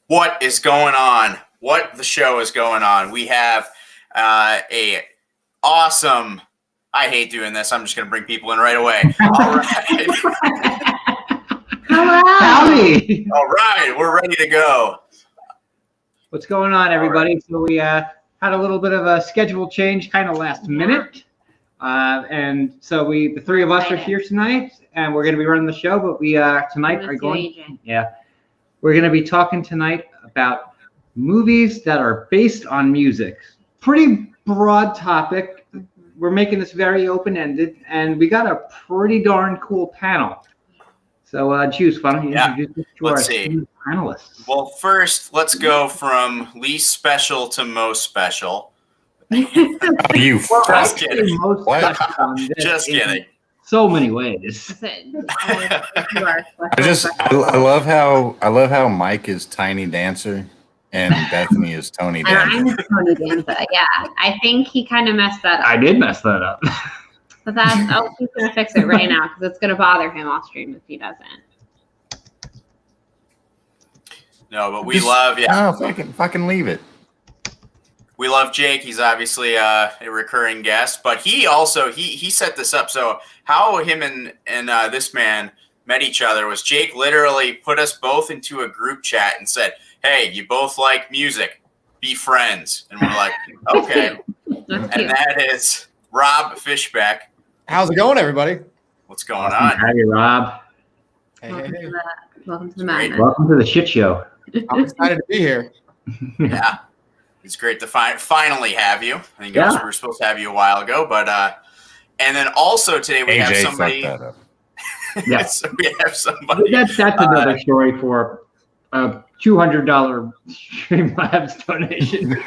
What is going on? What the show is going on? We have a awesome. I hate doing this. I'm just going to bring people in right away. All right. Hello. Howdy. All right. We're ready to go. What's going on, everybody? So we had a little bit of a schedule change kind of last minute. And so the three of us are here tonight, and we're going to be running the show, but we tonight are going. We're going to be talking tonight about movies that are based on music. Pretty broad topic. We're making this very open-ended, and we got a pretty darn cool panel. So, Juice, why don't you introduce us to our panelists? Well, first, let's go from least special to most special. You just kidding. Just kidding. So many ways. I love how Mike is Tiny Dancer and Bethany is Tony Dancer. I'm Tony Dancer. Yeah, I think he kind of messed that up. I did mess that up. But he's gonna fix it right now because it's gonna bother him off stream if he doesn't. No, but we love fucking leave it. We love Jake. He's obviously a recurring guest, but he also he set this up. So how him and this man met each other was Jake literally put us both into a group chat and said, "Hey, you both like music, be friends." And we're like, "Okay." And that is Rob Fishbeck. How's it going, everybody? What's going on? Howdy, Rob. Hey. Welcome to the madness. Welcome to the shit show. I'm excited to be here. Yeah. It's great to finally have you. I think we were supposed to have you a while ago, but and then also today we have somebody. Fucked that up. Yes, so we have somebody. That's another story for a $200 Streamlabs donation.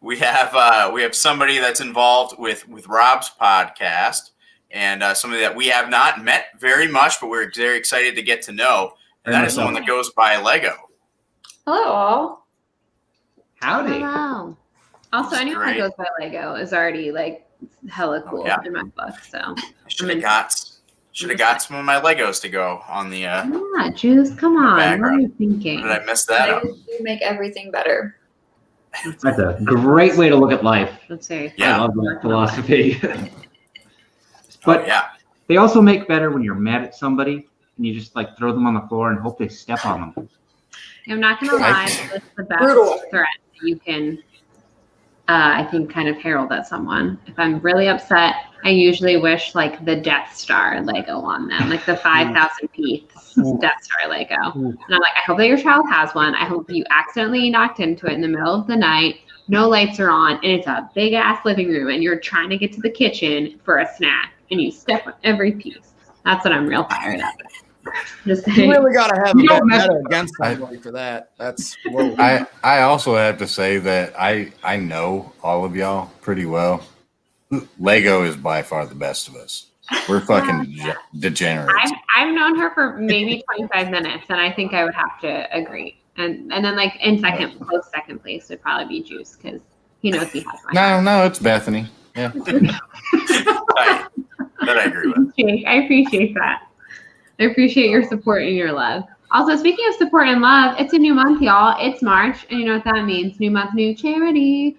We have somebody that's involved with Rob's podcast, and somebody that we have not met very much, but we're very excited to get to know. And that is someone that goes by Lego. Hello, all. Howdy. Hello. Also, anyone that goes by Lego is already like hella cool in my book. So should have got some of my Legos to go on the. Yeah, Juice, come on. What are you thinking? Did I mess that up? You make everything better. That's a great way to look at life. That's very I love that philosophy. But they also make better when you're mad at somebody and you just like throw them on the floor and hope they step on them. I'm not gonna lie, it's the best threat that you can I think kind of herald at someone. If I'm really upset, I usually wish like the Death Star Lego on them, like the 5,000 piece Death Star Lego. And I'm like, I hope that your child has one. I hope you accidentally knocked into it in the middle of the night. No lights are on, and it's a big ass living room, and you're trying to get to the kitchen for a snack, and you step on every piece. That's what I'm real fired up. Just you really gotta have a meta against somebody for that. That's I also have to say that I know all of y'all pretty well. Lego is by far the best of us. We're fucking degenerates. I've known her for maybe 25 minutes, and I think I would have to agree. And then like in close second place would probably be Juice because he knows he has one. No, it's Bethany. Yeah. That I agree with. Jake, I appreciate that. I appreciate your support and your love. Also, speaking of support and love, it's a new month, y'all. It's March, and you know what that means. New month, new charity.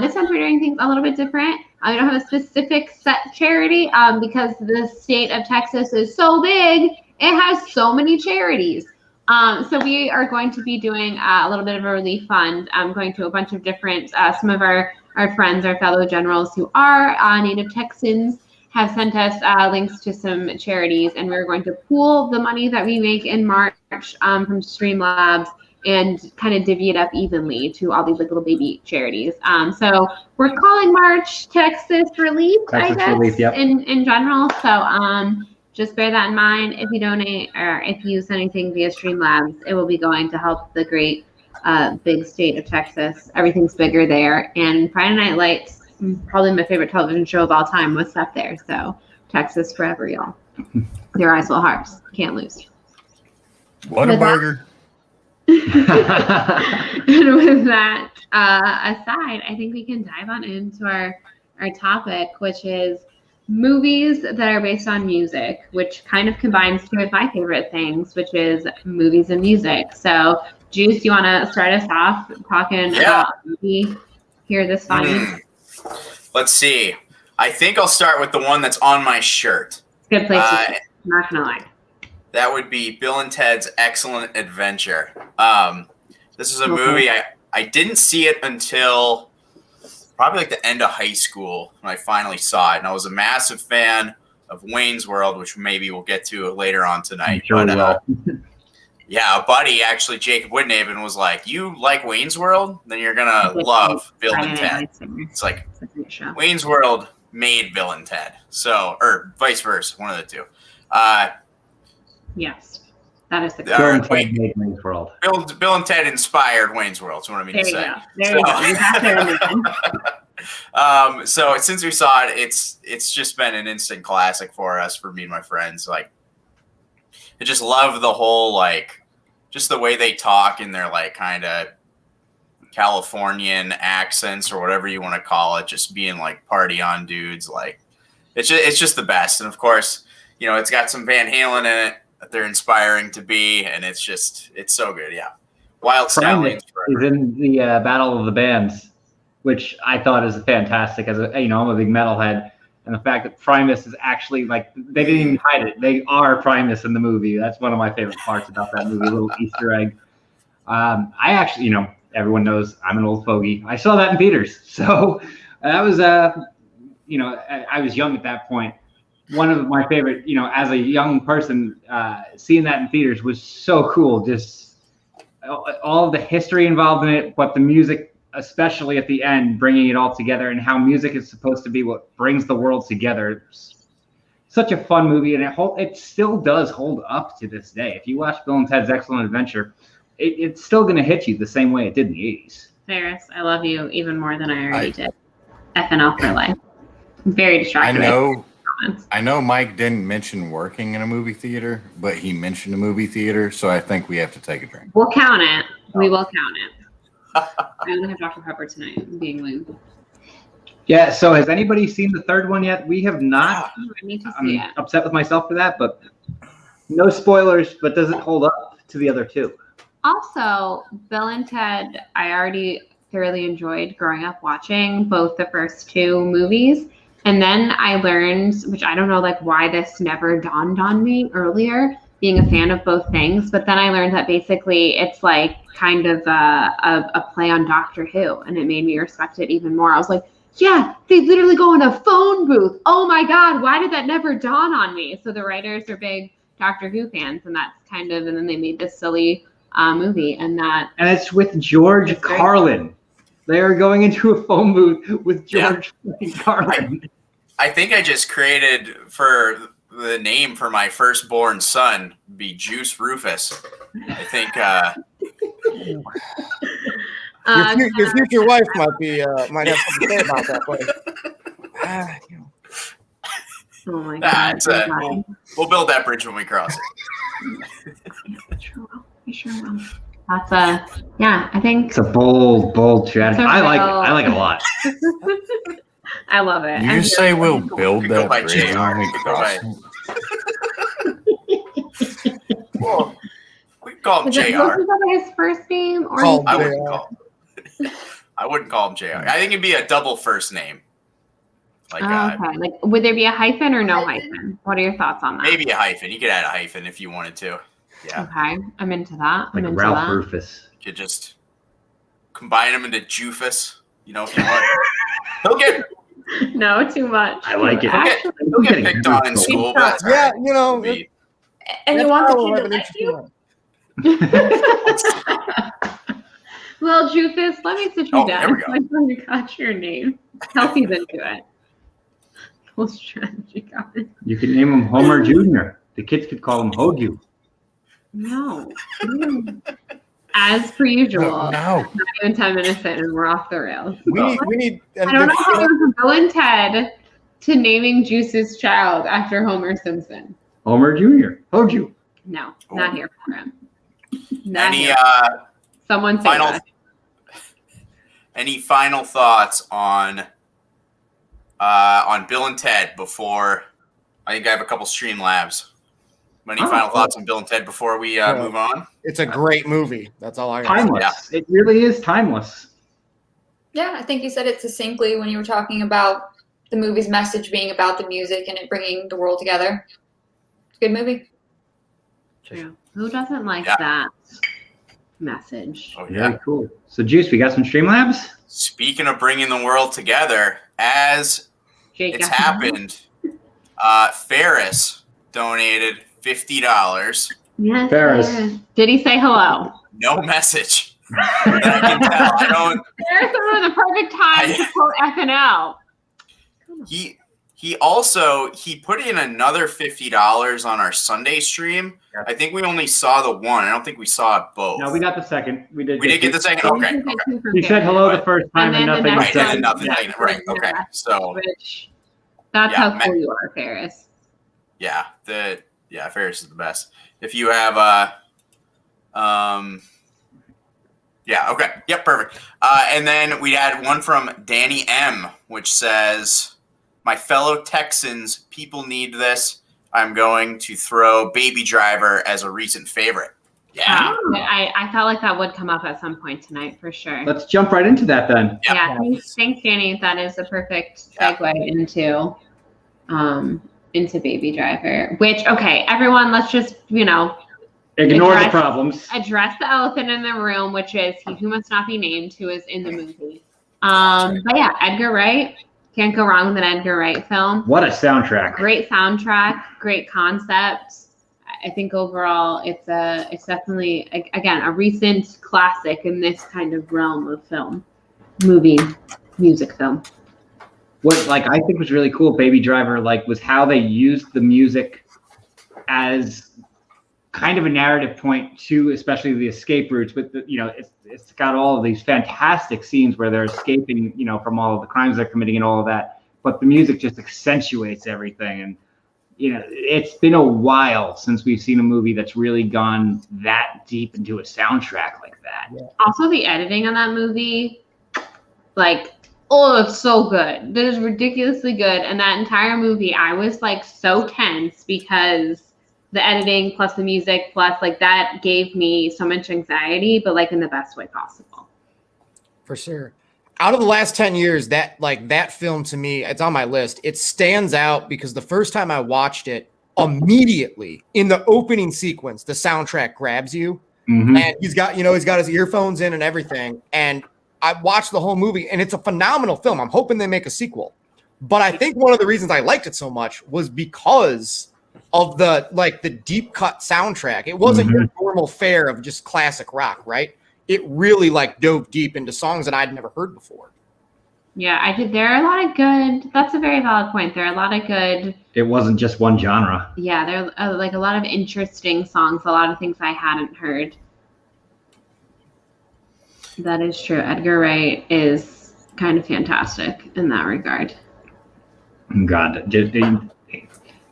This month we're doing things a little bit different. I don't have a specific set charity because the state of Texas is so big. It has so many charities. So we are going to be doing a little bit of a relief fund. I'm going to a bunch of different, some of our friends, our fellow generals who are native Texans have sent us links to some charities, and we're going to pool the money that we make in March from Streamlabs and kind of divvy it up evenly to all these like little baby charities. So we're calling March Texas Relief, I guess, in general. So just bear that in mind. If you donate or if you use anything via Streamlabs, it will be going to help the great big state of Texas. Everything's bigger there. And Friday Night Lights, probably my favorite television show of all time, was up there. So Texas forever, y'all. Your eyes will hearts. Can't lose. What a burger. And with that aside, I think we can dive on into our topic, which is movies that are based on music, which kind of combines two of my favorite things, which is movies and music. So, Juice, you want to start us off talking about a movie? Hear this funny? Let's see. I think I'll start with the one that's on my shirt. Good place to start. Not gonna lie. That would be Bill and Ted's Excellent Adventure. This is a movie I didn't see it until probably like the end of high school when I finally saw it, and I was a massive fan of Wayne's World, which maybe we'll get to later on tonight. Sure but yeah, a buddy actually, Jacob Whitnaven, was like, "You like Wayne's World? Then you're gonna love Bill and Ted." It's like Wayne's World made Bill and Ted, or vice versa, one of the two. Yes, that is the Bill and Ted made Wayne's World. Bill and Ted inspired Wayne's World. That's what I mean to say. There you go. You got there. So since we saw it, it's just been an instant classic for me and my friends. Like, I just love the whole, like, just the way they talk in their, like, kind of Californian accents or whatever you want to call it, just being like party on dudes. Like, it's just the best. And of course, you know, it's got some Van Halen in it that they're inspiring to be, and it's so good. Yeah. Wild Stallions is in the Battle of the Bands, which I thought is fantastic. As I'm a big metalhead, and the fact that Primus is actually, like, they didn't even hide it. They are Primus in the movie. That's one of my favorite parts about that movie. A little Easter egg. I actually, everyone knows I'm an old fogey. I saw that in theaters, so that was I was young at that point. One of my favorite, as a young person, seeing that in theaters was so cool. Just all of the history involved in it, but the music, especially at the end, bringing it all together, and how music is supposed to be what brings the world together. It's such a fun movie, and it still does hold up to this day. If you watch Bill and Ted's Excellent Adventure, it's still going to hit you the same way it did in the 80s. Ferris, I love you even more than I already did. FNL for life. Very distracted. I know Mike didn't mention working in a movie theater, but he mentioned a movie theater, so I think we have to take a drink. We'll count it. We will count it. I only have Dr. Pepper tonight. I'm being lewd. Yeah, so has anybody seen the third one yet? We have not. Oh, I need to see it. Upset with myself for that, but no spoilers, but does it hold up to the other two? Also, Bill and Ted, I already thoroughly enjoyed growing up watching both the first two movies. And then I learned, which I don't know, like, why this never dawned on me earlier, being a fan of both things. But then I learned that basically it's like kind of a play on Doctor Who, and it made me respect it even more. I was like, yeah, they literally go in a phone booth. Oh my God, why did that never dawn on me? So the writers are big Doctor Who fans, and that's kind of, and then they made this silly movie, and it's with George Carlin. They are going into a phone booth with George Carlin. I think I just created for the name for my firstborn son be Juice Rufus. I think your future wife might have something to say about that, but oh my God! We'll build that bridge when we cross it. I sure will. That's I think it's a bold strategy. I like it a lot. I love it. You say we'll build that bridge when we cross it? Well, we can call him JR. Was that his first name, or I wouldn't call him JR. I think it'd be a double first name. Like, okay. Like, would there be a hyphen or no hyphen? What are your thoughts on that? Maybe a hyphen. You could add a hyphen if you wanted to. Yeah. Okay, I'm into that. Like Ralph Rufus. You could just combine them into Jufus, if you want. He'll get no too much. I like it. He'll get picked on in school. But yeah, and you want the kid to like you? Well, Jufus, let me sit you down. I got your name. Kelsey's into it. Full strategy, guys. You can name him Homer Jr. The kids could call him Hogu. No. As per usual. No. Not even 10 minutes in and we're off the rails. We need I don't know how it was Bill and Ted to naming Juice's child after Homer Simpson. Homer Jr. Hoju. No, not here for him. Someone say that. Any final thoughts on on Bill and Ted before. I think I have a couple Streamlabs. Any final thoughts on Bill and Ted before we move on? It's a great movie. That's all I got. Timeless. It really is timeless. Yeah, I think you said it succinctly when you were talking about the movie's message being about the music and it bringing the world together. Good movie. True. Who doesn't like that message? Oh, yeah. Very cool. So, Juice, we got some Streamlabs? Speaking of bringing the world together, as Jake it's got happened, Ferris donated $50. Yes. Ferris. Did he say hello? No message that I can tell. I don't. Ferris was the perfect time to quote FNL. He also put in another $50 on our Sunday stream. Yep. I think we only saw the one. I don't think we saw both. No, we got the second. We did get the second. Okay. He said hello the first time and, And then the nothing the next Right, second. and nothing Yeah. second. Right. Okay. So Which, that's Yeah, how cool you are, Ferris. yeah, Ferris is the best. If you have yeah, okay. Yep, perfect. And then we had one from Danny M, which says, "My fellow Texans, people need this. I'm going to throw Baby Driver as a recent favorite." Yeah. I felt like that would come up at some point tonight for sure. Let's jump right into that then. Yeah. Thanks, Danny. That is a perfect segue into Baby Driver. Which, okay, everyone, let's just Ignore the problems. address the elephant in the room, which is he who must not be named, who is in the movie. But yeah, Edgar Wright. Can't go wrong with an Edgar Wright film. What a soundtrack. Great soundtrack, great concept. I think overall it's definitely, again, a recent classic in this kind of realm of music film. What I think was really cool, Baby Driver, was how they used the music as kind of a narrative point to, especially the escape routes. But it's got all of these fantastic scenes where they're escaping, from all of the crimes they're committing and all of that. But the music just accentuates everything. And it's been a while since we've seen a movie that's really gone that deep into a soundtrack like that. Yeah. Also, the editing on that movie, it's so good. That is ridiculously good. And that entire movie, I was so tense because the editing plus the music plus that gave me so much anxiety, but in the best way possible. For sure. Out of the last 10 years, that film to me, it's on my list. It stands out because the first time I watched it, immediately in the opening sequence, the soundtrack grabs you. Mm-hmm. And he's got his earphones in and everything. And I watched the whole movie, and it's a phenomenal film. I'm hoping they make a sequel. But I think one of the reasons I liked it so much was because of the deep cut soundtrack. It wasn't your normal fare of just classic rock, right? It really dove deep into songs that I'd never heard before. Yeah, I did. There are a lot of good. That's a very valid point. There are a lot of good. It wasn't just one genre. Yeah, there are a lot of interesting songs. A lot of things I hadn't heard. That is true. Edgar Wright is kind of fantastic in that regard. God,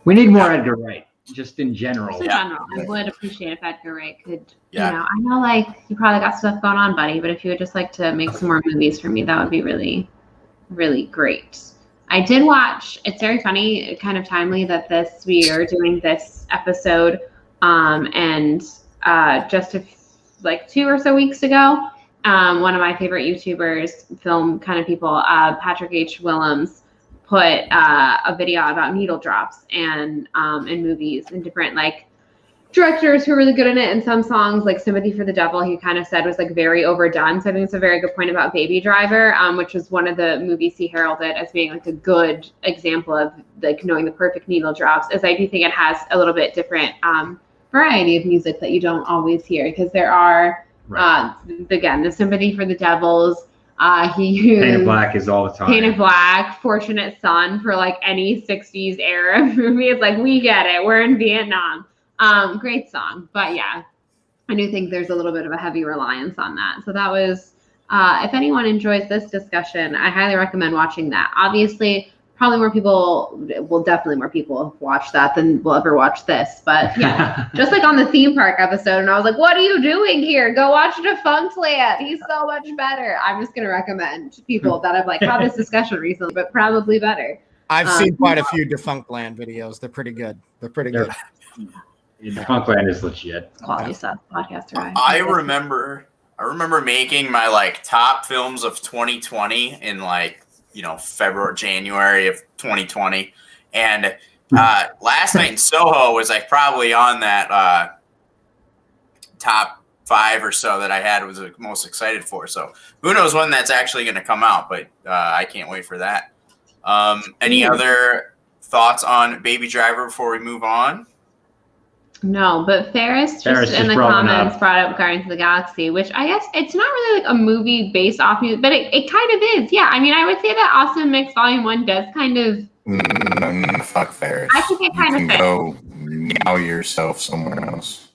we need more Edgar Wright, just in general. Just in general, I would appreciate if Edgar Wright could. Yeah. I know you probably got stuff going on, buddy, but if you would just like to make some more movies for me, that would be really, really great. I did watch. It's very funny, kind of timely that we are doing this episode, and just 2 or so weeks ago, one of my favorite YouTubers, film kind of people, Patrick H. Willems, put a video about needle drops and in movies and different directors who are really good in it, and some songs like Sympathy for the Devil he kind of said was very overdone. So I think it's a very good point about Baby Driver, which was one of the movies he heralded as being a good example of knowing the perfect needle drops, as I do think it has a little bit different variety of music that you don't always hear, because there are again, the Sympathy for the Devils, he used Painted Black is all the time. Painted Black, Fortunate Son for any 60s era movie. It's we get it. We're in Vietnam. Great song. But yeah, I do think there's a little bit of a heavy reliance on that. So that was, if anyone enjoys this discussion, I highly recommend watching that. Obviously, probably more people, well, definitely more people have watched that than will ever watch this. But yeah, just like on the theme park episode, and I was like, what are you doing here? Go watch Defunctland. He's so much better. I'm just going to recommend to people that have like had this discussion recently, but probably better. I've seen quite a few Defunctland videos. They're pretty good. They're pretty good. Defunctland is legit. Quality stuff, podcast right? I remember making my like top films of 2020 in like, February, January of 2020. And Last Night in Soho was like probably on that top 5 or so that I had was the most excited for. So who knows when that's actually going to come out, but I can't wait for that. Any other thoughts on Baby Driver before we move on? No, but Ferris just in the comments brought up Guardians of the Galaxy, which I guess it's not really like a movie based off music, but it kind of is. Yeah, I mean, I would say that Awesome Mix Volume 1 does kind of... Fuck Ferris. I think it kind of fits. Go meow yourself somewhere else.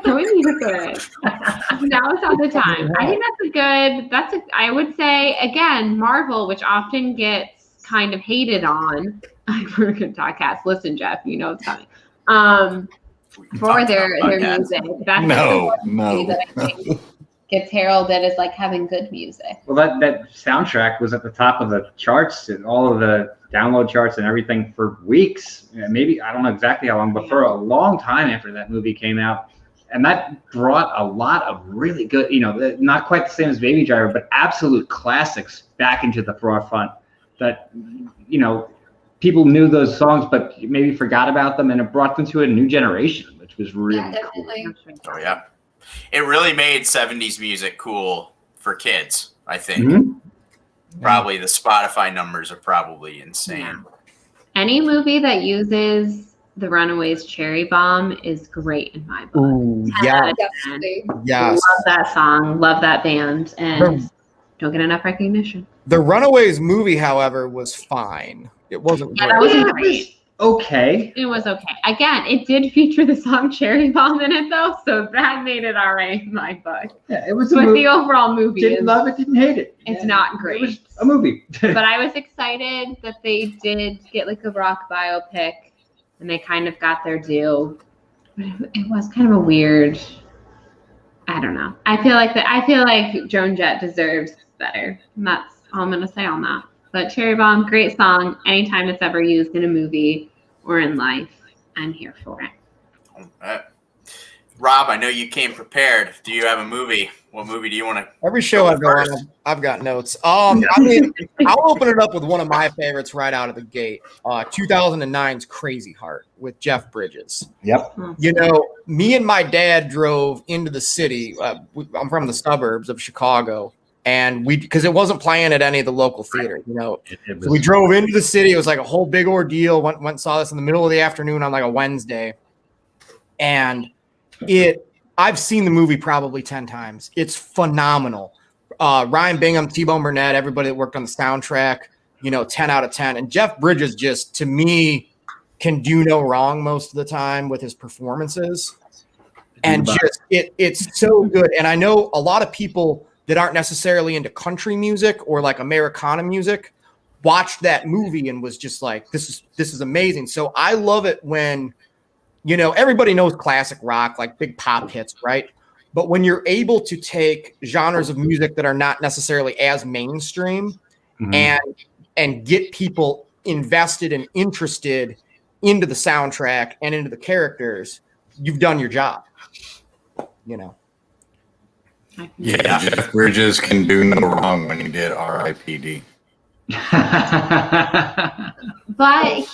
Can we mute Ferris? Now is not the time. I think I would say, again, Marvel, which often gets kind of hated on. We're going to talk cats. Listen, Jeff, you know it's coming. For their music. That's No. that I think gets heralded as like having good music. Well, that soundtrack was at the top of the charts and all of the download charts and everything for weeks. Maybe, I don't know exactly how long, but for a long time after that movie came out. And that brought a lot of really good, not quite the same as Baby Driver, but absolute classics back into the forefront that, people knew those songs, but maybe forgot about them, and it brought them to a new generation, which was really cool. Oh, yeah. It really made 70s music cool for kids, I think. Mm-hmm. Probably the Spotify numbers are probably insane. Yeah. Any movie that uses the Runaways Cherry Bomb is great in my book. Ooh, yeah. Definitely. Yes. Love that song, love that band, and don't get enough recognition. The Runaways movie, however, was fine. It wasn't Yeah, great. that wasn't great. Okay. It was okay. Again, it did feature the song Cherry Bomb in it, though, so that made it all right in my book. Yeah, it was a But movie. the overall movie Didn't love it, didn't hate it. it's Yeah, not It great. was a movie. But I was excited that they did get like a rock biopic, and they kind of got their due. But it was kind of a weird. I don't know. I feel like Joan Jett deserves better. And that's all I'm gonna say on that. But Cherry Bomb, great song. Anytime it's ever used in a movie or in life, I'm here for it. Rob, I know you came prepared. Do you have a movie? What movie do you want to? Every show I go on, I've got notes. I mean, I'll open it up with one of my favorites right out of the gate. 2009's Crazy Heart with Jeff Bridges. Yep. Me and my dad drove into the city. I'm from the suburbs of Chicago, and because it wasn't playing at any of the local theaters, So we drove into the city. It was like a whole big ordeal. Went and saw this in the middle of the afternoon on like a Wednesday, and I've seen the movie probably 10 times. It's phenomenal. Ryan Bingham, T-Bone Burnett, everybody that worked on the soundtrack, 10 out of 10. And Jeff Bridges just, to me, can do no wrong most of the time with his performances. And just, it's so good. And I know a lot of people that aren't necessarily into country music or like Americana music watched that movie and was just like, this is amazing. So I love it when, everybody knows classic rock, like big pop hits, right? But when you're able to take genres of music that are not necessarily as mainstream and get people invested and interested into the soundtrack and into the characters, you've done your job. Yeah, Jeff Bridges can do no wrong when he did R.I.P.D. But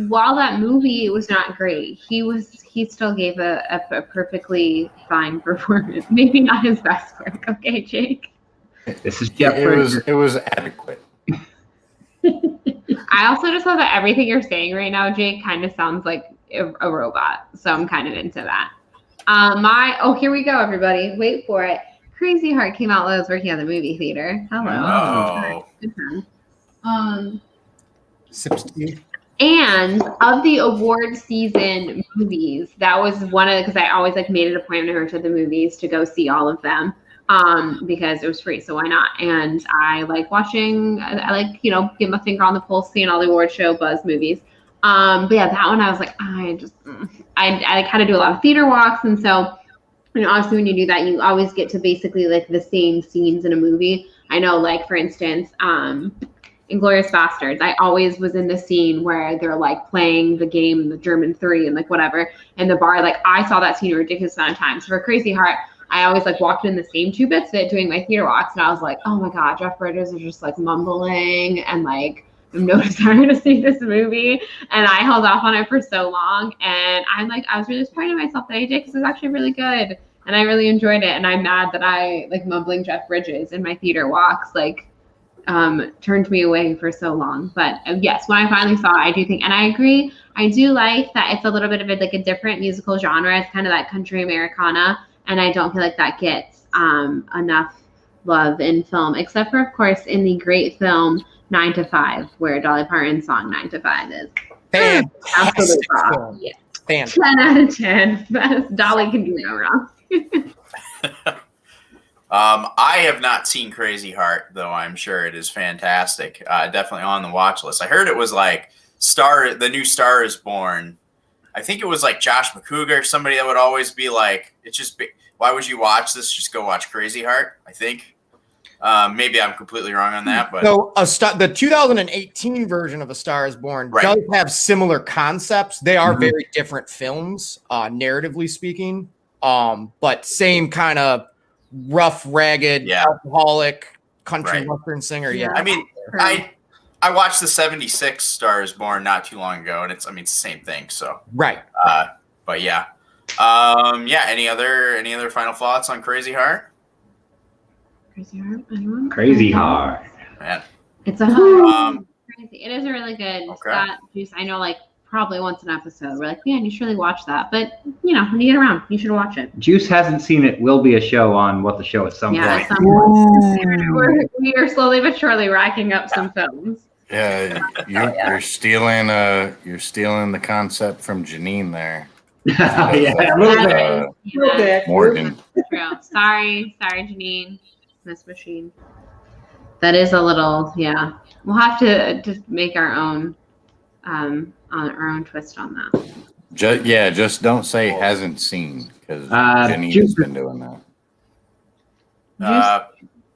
while that movie was not great, he still gave a perfectly fine performance. Maybe not his best work. Okay, Jake. This is Jeff Bridges. It was adequate. I also just love that everything you're saying right now, Jake, kind of sounds like a robot. So I'm kind of into that. Here we go, everybody. Wait for it. Crazy Heart came out while I was working at the movie theater. Hello. Good time. Sips tea. And of the award season movies, that was one of because I always made it a point when I went to the movies to go see all of them. because it was free, so why not? And I like watching. I like give my finger on the pulse, seeing all the award show buzz movies. But yeah, that one I was like, I had to do a lot of theater walks, and so obviously when you do that, you always get to basically like the same scenes in a movie. I know, like for instance, Inglourious Bastards, I always was in the scene where they're like playing the game, the German 3 and like whatever in the bar. Like I saw that scene a ridiculous amount of times. So for Crazy Heart, I always like walked in the same 2 bits that doing my theater walks, and I was like, oh my god, Jeff Bridges is just like mumbling and like no desire to see this movie, and I held off on it for so long, and I was really proud of myself that I did, because it was actually really good and I really enjoyed it. And I'm mad that I like mumbling Jeff Bridges in my theater walks turned me away for so long. But yes, when I finally saw it, I do think, and I agree, I do like that it's a little bit of a different musical genre. It's kind of that country Americana, and I don't feel like that gets enough love in film, except for of course in the great film 9 to 5, where Dolly Parton's song 9 to 5 is Fantastic film. Yeah. Fantastic. 10 out of 10. Dolly can do no wrong. I have not seen Crazy Heart, though I'm sure it is fantastic. Definitely on the watch list. I heard it was like the new Star is Born. I think it was like Josh McCougar, somebody that would always be like, why would you watch this? Just go watch Crazy Heart, I think. Maybe I'm completely wrong on that, but so the 2018 version of A Star is Born does have similar concepts. They are very different films, narratively speaking, but same kind of rough, ragged, alcoholic country western singer. Yeah, I mean, I watched the '76 Star is Born not too long ago, and it's the same thing. So right, but yeah, Any other final thoughts on Crazy Heart? Crazy Heart? Anyone? Crazy Heart. Man. It's crazy. It is a really good Scott Juice. I know, probably once an episode. We're like, man, you should really watch that. But when you get around, you should watch it. Juice hasn't seen it. Will be a show on What the Show at some point. At some point. We are slowly but surely racking up some films. Yeah, you're stealing the concept from Janine there. A little bit. Morgan. True. Sorry, Janine. Miss Machine. That is a little, We'll have to just make our own twist on that. Just don't say hasn't seen, because Janine's been doing that.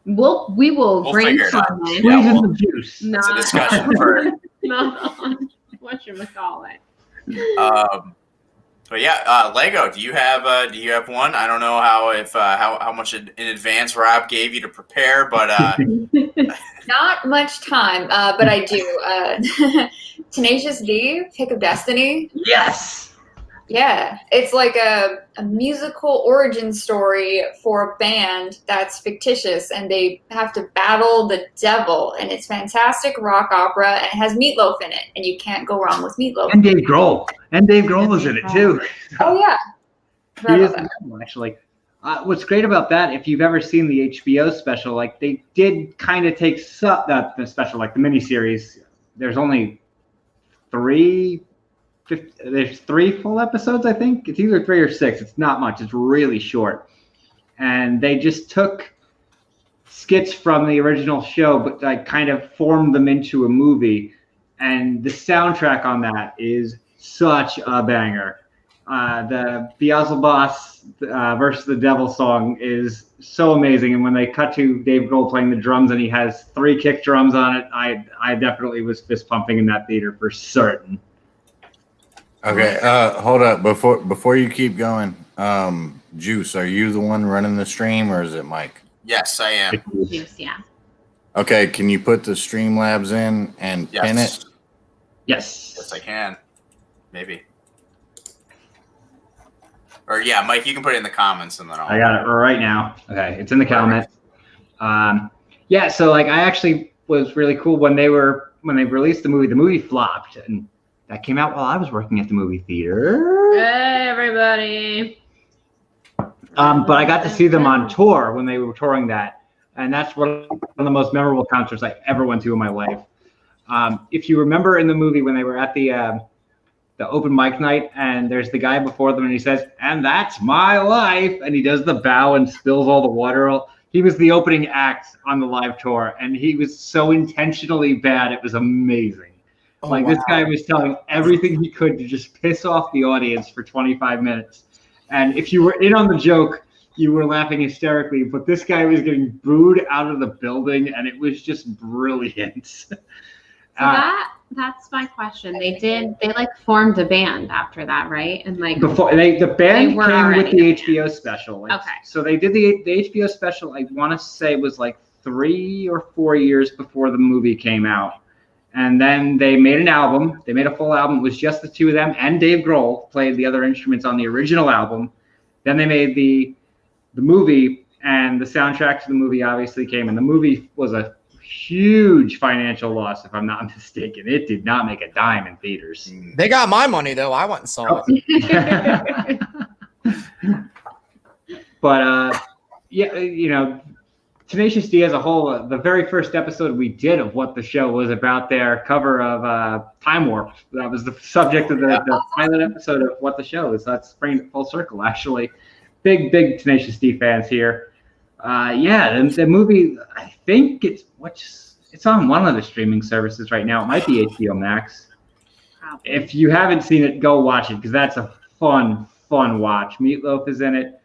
We will brainstorm it. Squeeze in the juice. It's a discussion for not on whatchamacallit. But Lego. Do you have one? I don't know how much in advance Rob gave you to prepare, but not much time. But I do. Tenacious D, Pick of Destiny. Yes. Yeah, it's like a musical origin story for a band that's fictitious, and they have to battle the devil, and it's fantastic rock opera, and it has Meatloaf in it, and you can't go wrong with Meatloaf. And Dave Grohl. Was in it too. Oh yeah. He is actually. What's great about that, if you've ever seen the HBO special, they did kind of take the special, the miniseries. There's only there's 3 full episodes, I think. It's either 3 or 6. It's not much. It's really short. And they just took skits from the original show, but kind of formed them into a movie. And the soundtrack on that is such a banger. The Beelzebub versus the Devil song is so amazing. And when they cut to Dave Grohl playing the drums and he has 3 kick drums on it, I definitely was fist pumping in that theater for certain. Okay, hold up. Before you keep going, Juice, are you the one running the stream, or is it Mike? Yes, I am. Juice, yeah. Okay, can you put the Streamlabs in and pin it? Yes. Yes, I can. Maybe. Or Mike, you can put it in the comments, and then I got it right now. Okay, it's in the comment. So I actually was really cool when they released the movie. The movie flopped, and that came out while I was working at the movie theater. Hey, everybody. But I got to see them on tour when they were touring that. And that's one of the most memorable concerts I ever went to in my life. If you remember in the movie when they were at the open mic night, and there's the guy before them and he says, "And that's my life." And he does the bow and spills all the water. He was the opening act on the live tour, and he was so intentionally bad. It was amazing. Oh, Like, wow. this guy was telling everything he could to just piss off the audience for 25 minutes. And if you were in on the joke, you were laughing hysterically. But this guy was getting booed out of the building, and it was just brilliant. So that's my question. They like formed a band after that, right? And like Before the band They were came with already the a band. HBO special. Like, Okay. So they did the HBO special. I want to say was like 3 or 4 years before the movie came out, and then they made an album. They made a full album. It was just the two of them, and Dave Grohl played the other instruments on the original album. Then they made the movie, and the soundtrack to the movie obviously came. And the movie was a huge financial loss, if I'm not mistaken. It did not make a dime in theaters. They got my money though. I went and saw it. But yeah, you know, Tenacious D as a whole, the very first episode we did of what the show was about, their cover of Time Warp. That was the subject of the pilot episode of what the show is. That's bringing it full circle, actually. Big Tenacious D fans here. Yeah, the movie, I think it's on one of the streaming services right now. It might be HBO Max. If you haven't seen it, go watch it, because that's a fun watch. Meatloaf is in it.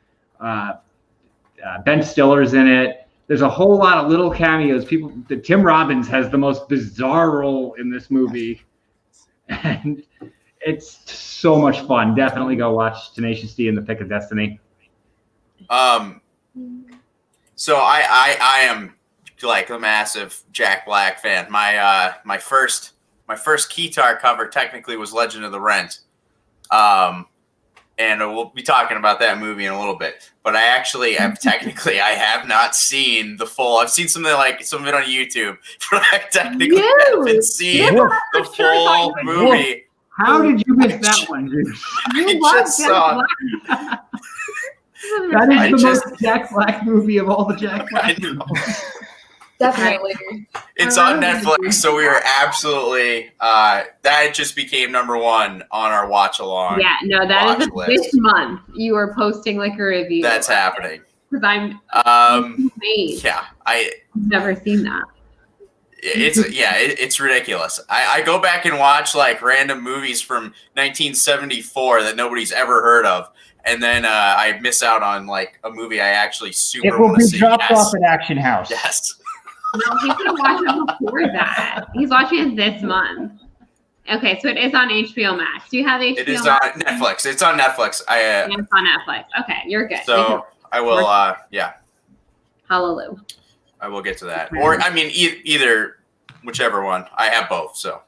Ben Stiller's in it. There's a whole lot of little cameos. Tim Robbins has the most bizarre role in this movie, and it's so much fun. Definitely go watch Tenacious D and the Pick of Destiny. So I am like a massive Jack Black fan. My first Keytar cover technically was Legend of the Rent. And we'll be talking about that movie in a little bit. But I actually have I have not seen the full. I've seen some of it on YouTube, but I technically haven't seen the full movie. How did you miss that one, dude? I just saw. That is the most Jack Black movie of all the Jack Black I know. movies. Definitely. It's on Netflix, so we are absolutely that just became number one on our watch along. Yeah, no, that is watch this list. month. You are posting like a review. That's happening. Because I'm amazed. Yeah, I've never seen that. it's ridiculous. I go back and watch like random movies from 1974 that nobody's ever heard of, and then I miss out on like a movie I actually super It will want to be see. dropped Yes. off at Action House. Yes. No, he's gonna watch it before that. He's watching it this month. Okay, so it is on HBO Max. Do you have HBO It is Max? on Netflix. It's on Netflix. Yeah, it's on Netflix. Okay, you're good. So I will. Hallelujah. I will get to that. Or I mean, either whichever one. I have both. So.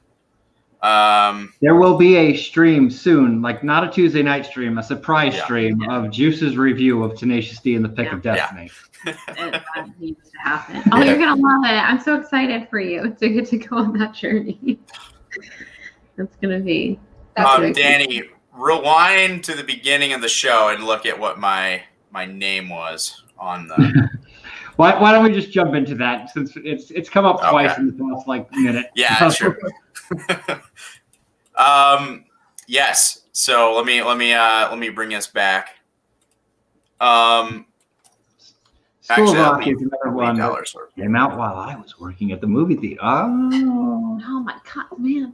There will be a stream soon, like not a Tuesday night stream, a surprise stream of Juice's review of Tenacious D and the Pick of Destiny. That needs to happen. Oh, you're gonna love it. I'm so excited for you to get to go on that journey. That's gonna be. Danny, rewind to the beginning of the show and look at what my name was on the. Why don't we just jump into that, since it's come up twice in the last minute? Yeah, sure. Yes. So let me bring us back. School of Actually, Rock is another one that $8 worth. came out while I was working at the movie theater. Oh. Oh my god, man!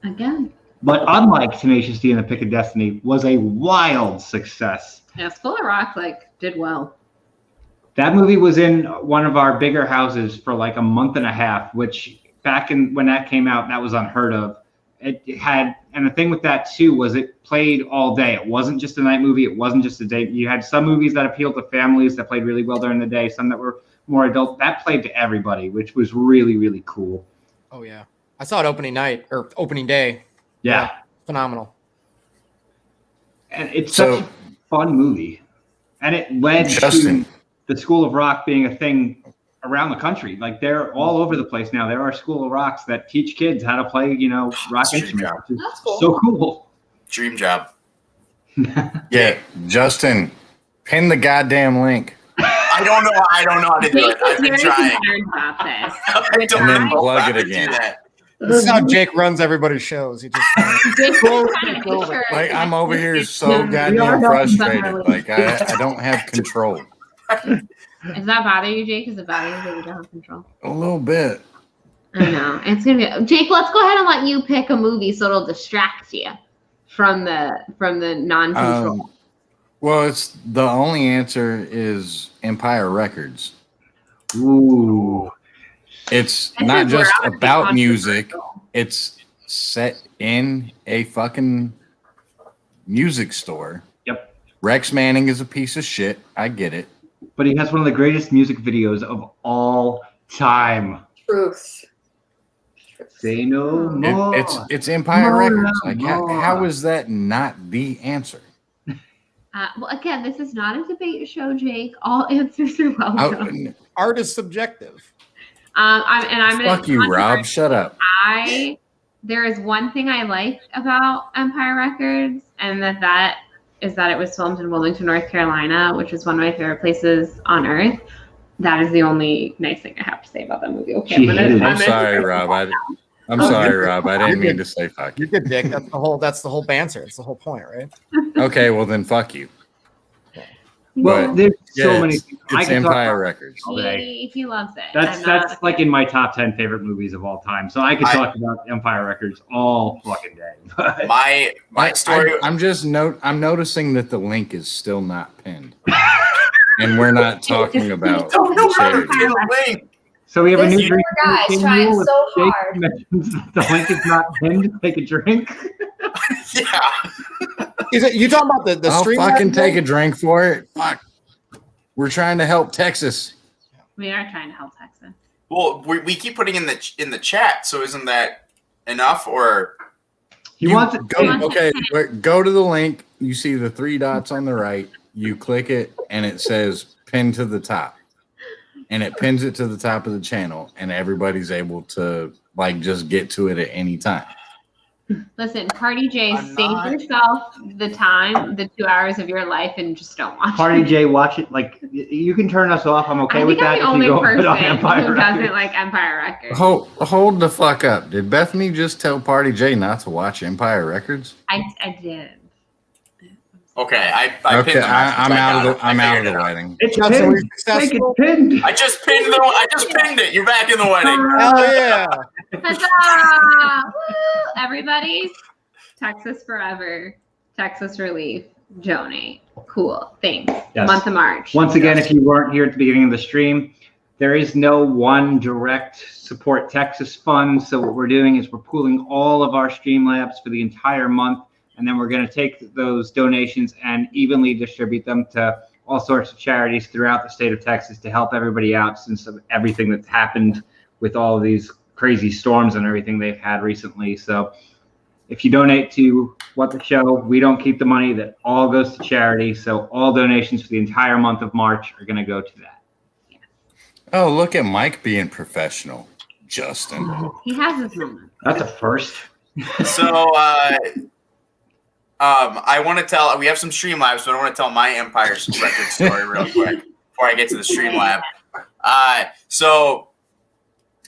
Again. But unlike Tenacious D and the Pick of Destiny, was a wild success. Yeah, School of Rock did well. That movie was in one of our bigger houses for like a month and a half, which back when that came out, that was unheard of. It had, and the thing with that too was it played all day. It wasn't just a night movie. It wasn't just a day. You had some movies that appealed to families that played really well during the day, some that were more adult. That played to everybody, which was really, really cool. Oh yeah, I saw it opening night or opening day. Yeah. Phenomenal. And it's such a fun movie. And it led to the School of Rock being a thing around the country. Like they're all over the place now. There are School of Rocks that teach kids how to play, rock instruments. That's cool. So cool. Dream job. Yeah, Justin, pin the goddamn link. I don't know how to do it. I've been trying. About this. I don't And then know plug how it to again. do that. This is how Jake runs everybody's shows. He just Like I'm over here so goddamn frustrated. Like I don't have control. Does that bother you, Jake? Does it bother you that you don't have control? A little bit. I know. It's gonna be Jake, let's go ahead and let you pick a movie so it'll distract you from the non-control. Well, it's the only answer is Empire Records. Ooh. It's This not is where just I would be about music. controversial. It's set in a fucking music store. Yep. Rex Manning is a piece of shit. I get it. But he has one of the greatest music videos of all time. Truth. Say no more. It's Empire More, Records. Like more. how is that not the answer? Well, again, this is not a debate show, Jake. All answers are welcome. Art is subjective. I'm Fuck you, Rob. Shut up. There is one thing I like about Empire Records, and that is that it was filmed in Wilmington, North Carolina, which is one of my favorite places on earth. That is the only nice thing I have to say about that movie. Okay, I'm sorry, Rob. I'm sorry, Rob. I didn't mean to say fuck You're you. good, Dick. That's the whole banter. It's the whole point, right? Okay, well then fuck you. Well, But, there's so yeah, many. it's I can talk Empire about Records. all day. He loves it. That's like in my top 10 favorite movies of all time. So I could talk about Empire Records all fucking day. But My story. I'm noticing that the link is still not pinned, and we're not talking about Don't know how to charity. do the link. So we have a This new poor drink. guy's trying so hard. Mentions that the link is not pinned. Take a drink. Yeah. Is it you talking about the I'll stream? fucking take a drink for it. Fuck. We're trying to help Texas. We are trying to help Texas. Well, we keep putting in the chat, so isn't that enough? Or He wants it. Go to the link. You see the 3 dots on the right. You click it, and it says "pin to the top," and it pins it to the top of the channel, and everybody's able to like just get to it at any time. Listen, Party J, I'm save not- yourself the 2 hours of your life and just don't watch Party it. J, watch it. Like you can turn us off. I'm okay I with think that. I'm the only if you go put on person Empire who Records. doesn't like Empire Records. Hold the fuck up. Did Bethany just tell Party J not to watch Empire Records? I did. okay, I Okay, pinned the message. I'm I out got of it. the I'm I out of figured the it out. wedding. It's Johnson, pinned. were you Make successful? it pinned. I just pinned it. You're back in the wedding. Hell yeah! Huzzah! Woo! Everybody, Texas forever. Texas relief. Donate. Cool. Thanks. Yes. Month of March. Once again, if you weren't here at the beginning of the stream, there is no one direct Support Texas fund. So what we're doing is we're pooling all of our Streamlabs for the entire month, and then we're going to take those donations and evenly distribute them to all sorts of charities throughout the state of Texas to help everybody out since of everything that's happened with all of these crazy storms and everything they've had recently. So if you donate to What the Show, we don't keep the money. That all goes to charity. So all donations for the entire month of March are going to go to that. Oh, look at Mike being professional. Justin. He has his moment. That's a first. So I want to tell. We have some Streamlabs, but I want to tell my Empire Record story real quick before I get to the Streamlab. So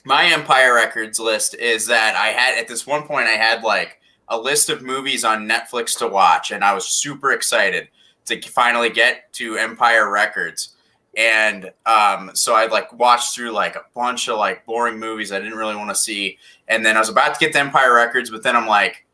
my Empire Records list is that I had at this one point I had like a list of movies on Netflix to watch, and I was super excited to finally get to Empire Records. And so I like watched through like a bunch of like boring movies I didn't really want to see, and then I was about to get to Empire Records, but then I'm like,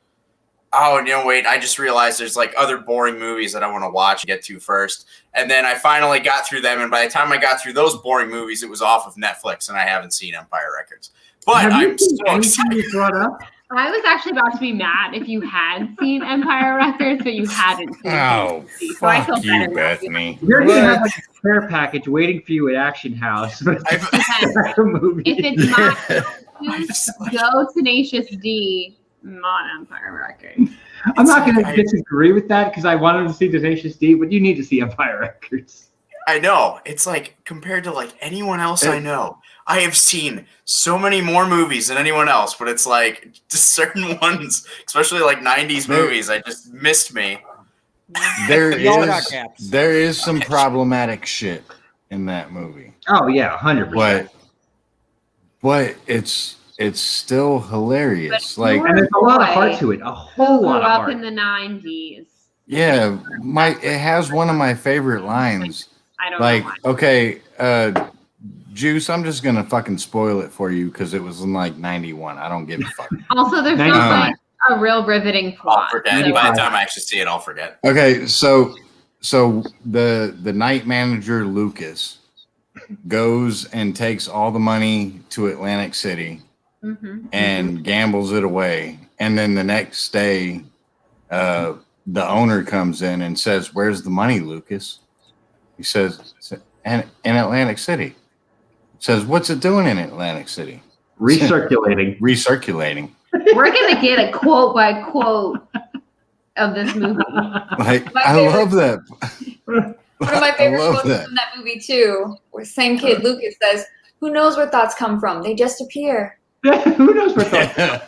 oh no, wait! I just realized there's like other boring movies that I want to watch and get to first, and then I finally got through them. And by the time I got through those boring movies, it was off of Netflix, and I haven't seen Empire Records. But Have you I'm seen so anything excited. you brought up? I was actually about to be mad if you had seen Empire Records, but you hadn't seen Oh, it. So I feel fuck you, better now. Bethany. You're going to have like a care package waiting for you at Action House. But I've- it's a movie. If it's not go Tenacious D, not Empire Records. I'm not going to disagree with that because I wanted to see Tenacious D, but you need to see Empire Records. I know. It's like compared to like anyone else I know. I have seen so many more movies than anyone else, but it's like just certain ones, especially like 90s movies, I just missed me. We all got gaps. There is some problematic shit in that movie. Oh, yeah, 100%. But it's still hilarious. But Like, And there's a lot of heart to it. A whole Grew lot of up heart. in the 90s. yeah, it has one of my favorite lines I don't Like, know why. okay, Juice, I'm just gonna fucking spoil it for you because it was in like 91. I don't give a fuck. Also, there's Nice. not like a real riveting I'll plot. forget. so- By the time I actually see it, I'll forget. Okay, so the night manager Lucas goes and takes all the money to Atlantic City Mhm. and gambles it away, and then the next day, the owner comes in and says, "Where's the money, Lucas?" He says, "In Atlantic City." Says, "What's it doing in Atlantic City?" Recirculating. Recirculating. We're gonna get a quote by quote of this movie. Like, My I favorite- love that. One of my favorite I love quotes that. from that movie too, where same kid Lucas says, "Who knows where thoughts come from? They just appear." Who knows what thoughts? I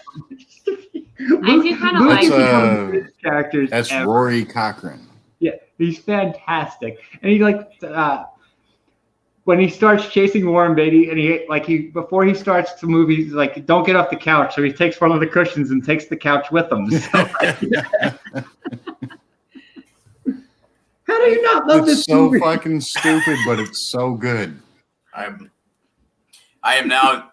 do kinda Luke like is that. one of the greatest characters. That's ever. Rory Cochrane. Yeah, he's fantastic, and he like when he starts chasing Warren Beatty, and he before he starts the movie, he's like, "Don't get off the couch." So he takes one of the cushions and takes the couch with him. So, how do you not love It's this so movie? fucking stupid, but it's so good. I am now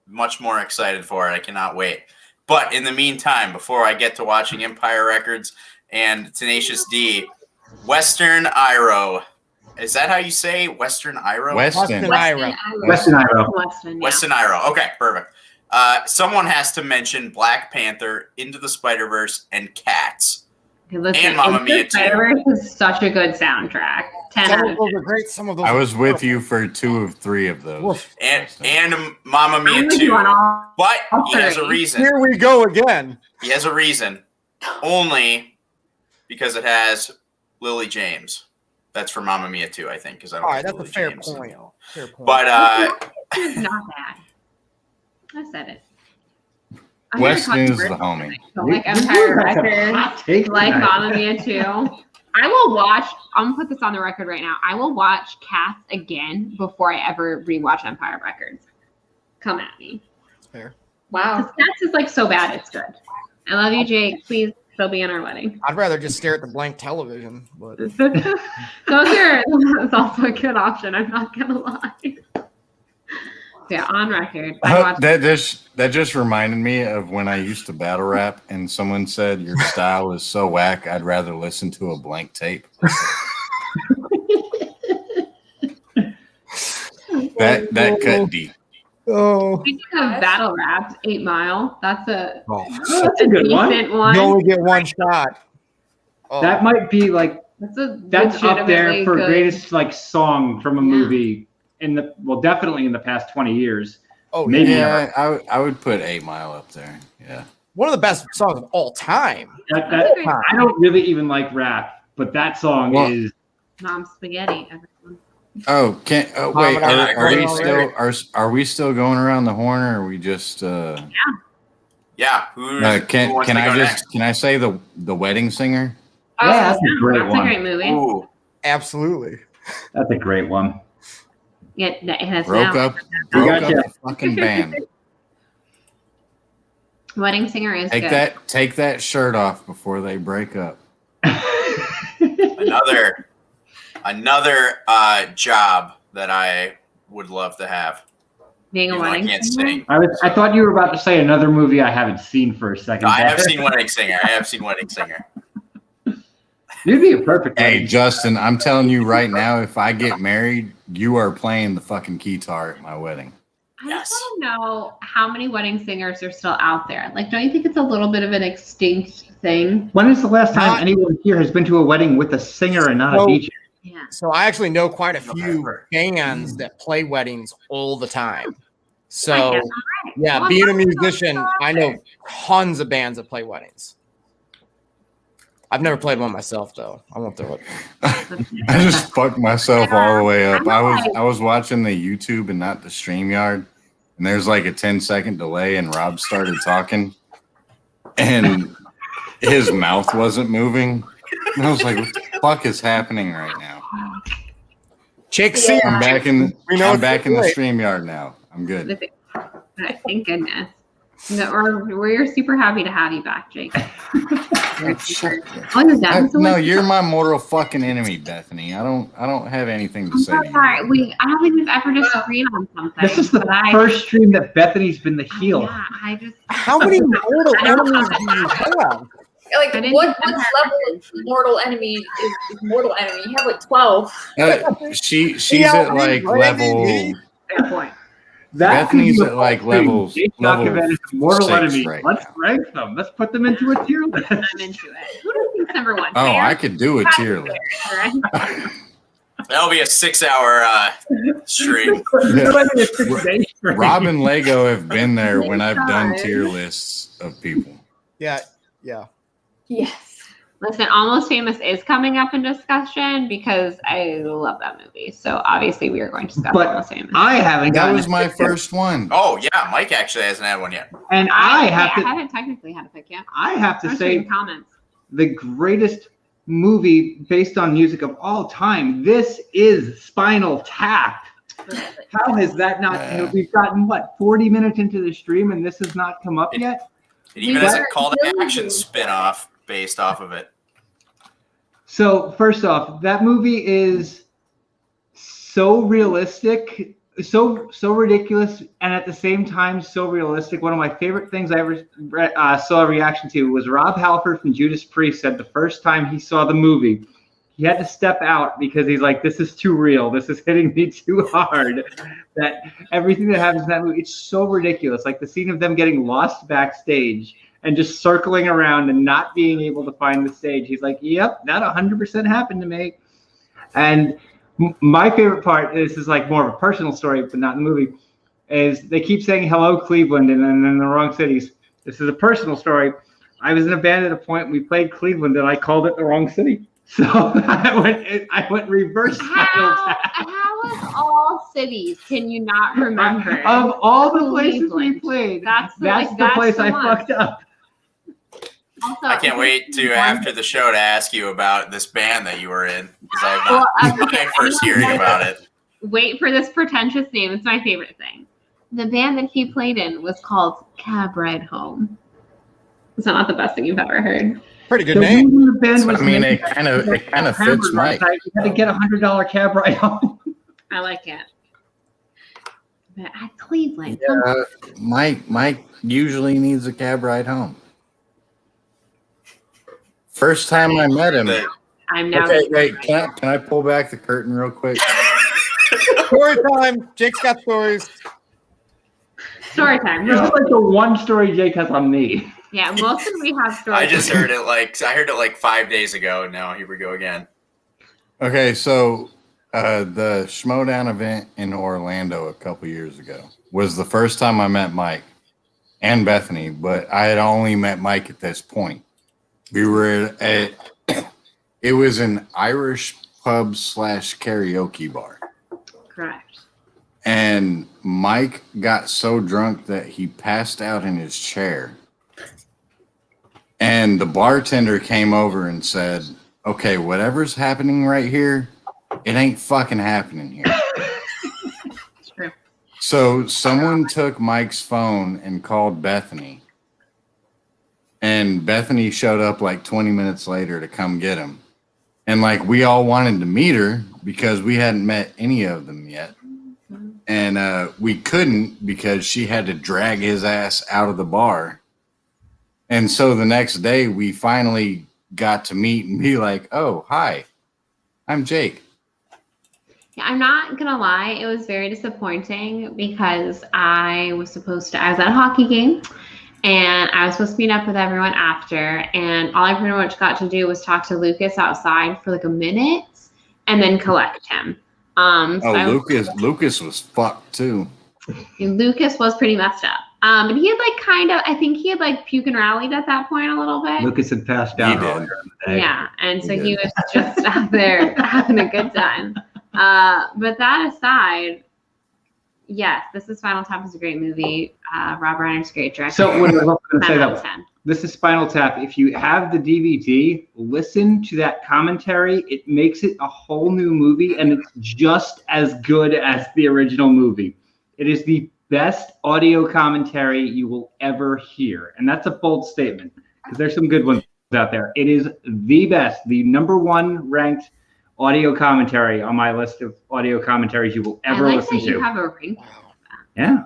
much more excited for it. I cannot wait. But in the meantime, before I get to watching Empire Records and Tenacious D, Western Iro. Is that how you say Western Iro? Weston. Weston Ira. Weston Iro. Weston, yeah. Weston Iro. Okay, perfect. Someone has to mention Black Panther, Into the Spider-Verse, and Cats. Okay, listen, And Mamma Into Mia the too. Spider-Verse is such a good soundtrack. 10 Some out of of those 10. are great. Some of those. I are was with terrible. you for 2 of 3 of those. Woof. And Mamma Mia I'm with 2. you on all. But he has a three. reason. Here we go again. He has a reason. Only because it has Lily James. That's for Mamma Mia 2, I think. Because I don't All right, think that's a Lily fair James is- point. Fair point. But It's not bad. I said it. I'm gonna Weston talk is the first, homie. so, like You Empire have some Records, hot takes like tonight. Mamma Mia 2. I will watch. I'm gonna put this on the record right now. I will watch Cats again before I ever rewatch Empire Records. Come at me. Fair. Wow. Because Cats is like so bad, it's good. I love you, Jake. Please, she'll be in our wedding. I'd rather just stare at the blank television. But That's also a good option. I'm not gonna lie. Yeah, on record. I watched That just reminded me of when I used to battle rap and someone said your style is so whack, I'd rather listen to a blank tape. That cut deep. oh, Speaking of battle raps, 8 Mile. That's a That's a good one. decent one. you only get one shot. Oh, That might be like That's up there for legitimately good. greatest like song from a Yeah. movie definitely in the past 20 years. oh maybe yeah. Yeah, I would put 8 Mile up there. Yeah. One of the best songs of all time. That, That's I don't really even like rap, but that song Well- is Mom spaghetti. Everyone. Oh, wait, Mama, are we still going around the horn or are we just yeah, who can wants to I go just next? can I say the wedding singer? yeah, that's a great That's one. a great movie. Ooh, Absolutely. That's a great one. Yeah, it has Broke now. up the Gotcha. fucking band. Wedding Singer is Take good. that shirt off before they break up. another job that I would love to have. Being a Even though I wedding can't singer. sing. I thought you were about to say another movie I haven't seen for a second. I have there. seen Wedding Singer. You'd be a perfect. Hey, wedding. Justin, I'm telling you right now, if I get married, you are playing the fucking guitar at my wedding. I Yes. just want to know how many wedding singers are still out there. Like, don't you think it's a little bit of an extinct thing? When is the last time Not- anyone here has been to a wedding with a singer and not a No. DJ? Yeah. So I actually know quite a few November. bands that play weddings all the time. I So guess. yeah, Well, being a that's musician, not I know tons of bands that play weddings. I've never played one myself though. I won't do it. I just fucked myself all the way up. I was watching the YouTube and not the StreamYard, and there's like a 10-second delay, and Rob started talking, and his mouth wasn't moving. And I was like, "What the fuck is happening right now?" Chick C. I'm back in We know I'm it's back in the great. StreamYard now. I'm good. Thank goodness. No, we're super happy to have you back, Jake. Oh, shut Oh, you're done. no, you're my mortal fucking enemy, Bethany. I don't have anything to I'm say so to you. sorry. I don't think we've ever disagreed on something. This is the but I- first stream that Bethany's been the heel. Yeah, I just. How many mortal I don't enemies know. do you have? Like, I didn't what think that level of mortal enemy is mortal enemy? You have like 12. She's Yeah, at like level. Fair point. That Bethany's could be at like a whole stream. levels- Jake level Donovan is a mortal 6 enemy. right Let's now. rank them. Let's put them into a tier list. I'm into it. Who do you think's number one? Oh, Fair? I could do a tier list. Right? That'll be a 6-hour stream. Rob and Lego have been there when I've done God. tier lists of people. Yeah. Yes. Listen, Almost Famous is coming up in discussion because I love that movie. So obviously we are going to discuss But Almost Famous. I haven't That gotten was a my pick yet. first one. Oh yeah, Mike actually hasn't had one yet. And I have I to haven't technically had a pick yet. I have to I'm say reading comments. the greatest movie based on music of all time. This is Spinal Tap. How has that not? Yeah. We've gotten what 40 minutes into the stream, and this has not come up yet. It even has a were call to really action good. spin-off based off of it. So first off, that movie is so realistic, so ridiculous, and at the same time so realistic. One of my favorite things I ever saw a reaction to was Rob Halford from Judas Priest said the first time he saw the movie, he had to step out because he's like, this is too real. This is hitting me too hard. That everything that happens in that movie, it's so ridiculous. Like the scene of them getting lost backstage and just circling around and not being able to find the stage. He's like, yep, that 100% happened to me. And my favorite part, this is like more of a personal story, but not in the movie, is they keep saying hello Cleveland and then in the wrong cities. This is a personal story. I was in a band at a point, we played Cleveland and I called it the wrong city. So I went reverse. How of all cities can you not remember? Of all the places we Cleveland. played, That's the- that's like, the that's place the I one. fucked up. Also, I can't wait to after the show to ask you about this band that you were in because I have Well, not my first hearing about it. Wait for this pretentious name. It's my favorite thing. The band that he played in was called Cab Ride Home. Is that not the best thing you've ever heard? Pretty good The name. reason the band was I mean, named it kind of Hammered fits Mike. Night, you had to get $100 cab ride home. I like it. But at Cleveland, Mike usually needs a cab ride home. First time I met him. I'm now. Okay, wait, can I pull back the curtain real quick? Story time. Jake's got stories. Story time. This is like the one story Jake has on me. Yeah, mostly we have stories. I just heard it like 5 days ago, and now here we go again. Okay, so the Schmodown event in Orlando a couple years ago was the first time I met Mike and Bethany, but I had only met Mike at this point. We were at it was an Irish pub / karaoke bar. Correct. And Mike got so drunk that he passed out in his chair. And the bartender came over and said, okay, whatever's happening right here, it ain't fucking happening here. It's true. So someone took Mike's phone and called Bethany. And Bethany showed up like 20 minutes later to come get him. And like we all wanted to meet her because we hadn't met any of them yet. And we couldn't because she had to drag his ass out of the bar. And so the next day we finally got to meet and be like, oh, hi, I'm Jake. Yeah, I'm not gonna lie, it was very disappointing because I was at a hockey game and I was supposed to meet up with everyone after, and all I pretty much got to do was talk to Lucas outside for like a minute and then collect him. Lucas was fucked too. Lucas was pretty messed up. But he had I think he had puke and rallied at that point a little bit. Lucas had passed out He did. earlier in the day. Yeah, and so He he did. was just out there having a good time. But that aside, yes, this is Spinal Tap is a great movie. Rob Reiner's a great director. So what I was going to say 10 out that of 10. this is Spinal Tap. If you have the DVD, listen to that commentary. It makes it a whole new movie, and it's just as good as the original movie. It is the best audio commentary you will ever hear. And that's a bold statement because there's some good ones out there. It is the best, the number one ranked audio commentary on my list of audio commentaries you will ever I like listen that you to. have a rank. Yeah.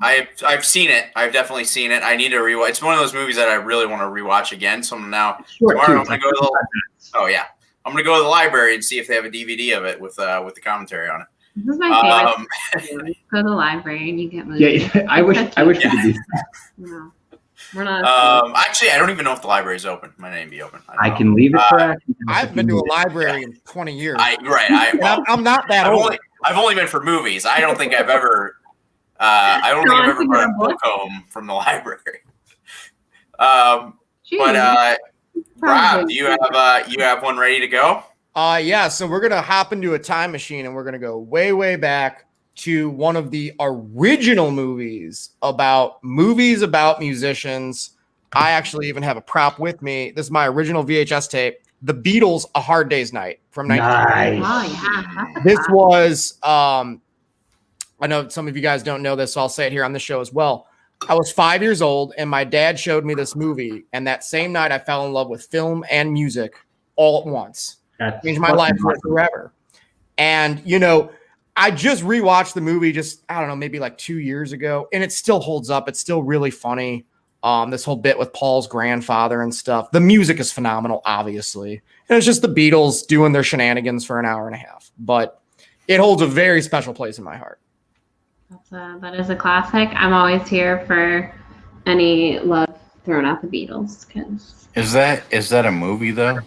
I've seen it. I've definitely seen it. I need to rewatch. It's one of those movies that I really want to rewatch again. So now Short tomorrow too. I'm gonna go to the. Oh yeah, I'm gonna go to the library and see if they have a DVD of it with the commentary on it. This is my favorite. Go to the library and you get movies. Yeah, I wish we could do that. No, we're not. Actually, I don't even know if the library's open. Might not even be open. I don't can know. leave it for action. I haven't been to a library in 20 years. I'm not that old. I've only been for movies. I don't think I've ever. I don't think I've ever brought a book home from the library. But Rob, do you have one ready to go? Yeah, so we're gonna hop into a time machine and we're gonna go way back to one of the original movies about musicians. I actually even have a prop with me. This is my original VHS tape. The Beatles, A Hard Day's Night from 1990. Nice. This was I know some of you guys don't know this, so I'll say it here on the show as well. I was 5 years old and my dad showed me this movie, and that same night I fell in love with film and music all at once. Changed my life forever. And I just rewatched the movie maybe like 2 years ago, and it still holds up. It's still really funny. This whole bit with Paul's grandfather and stuff. The music is phenomenal, obviously. And it's just the Beatles doing their shenanigans for an hour and a half. But it holds a very special place in my heart. That is a classic. I'm always here for any love thrown at the Beatles. Is that a movie though?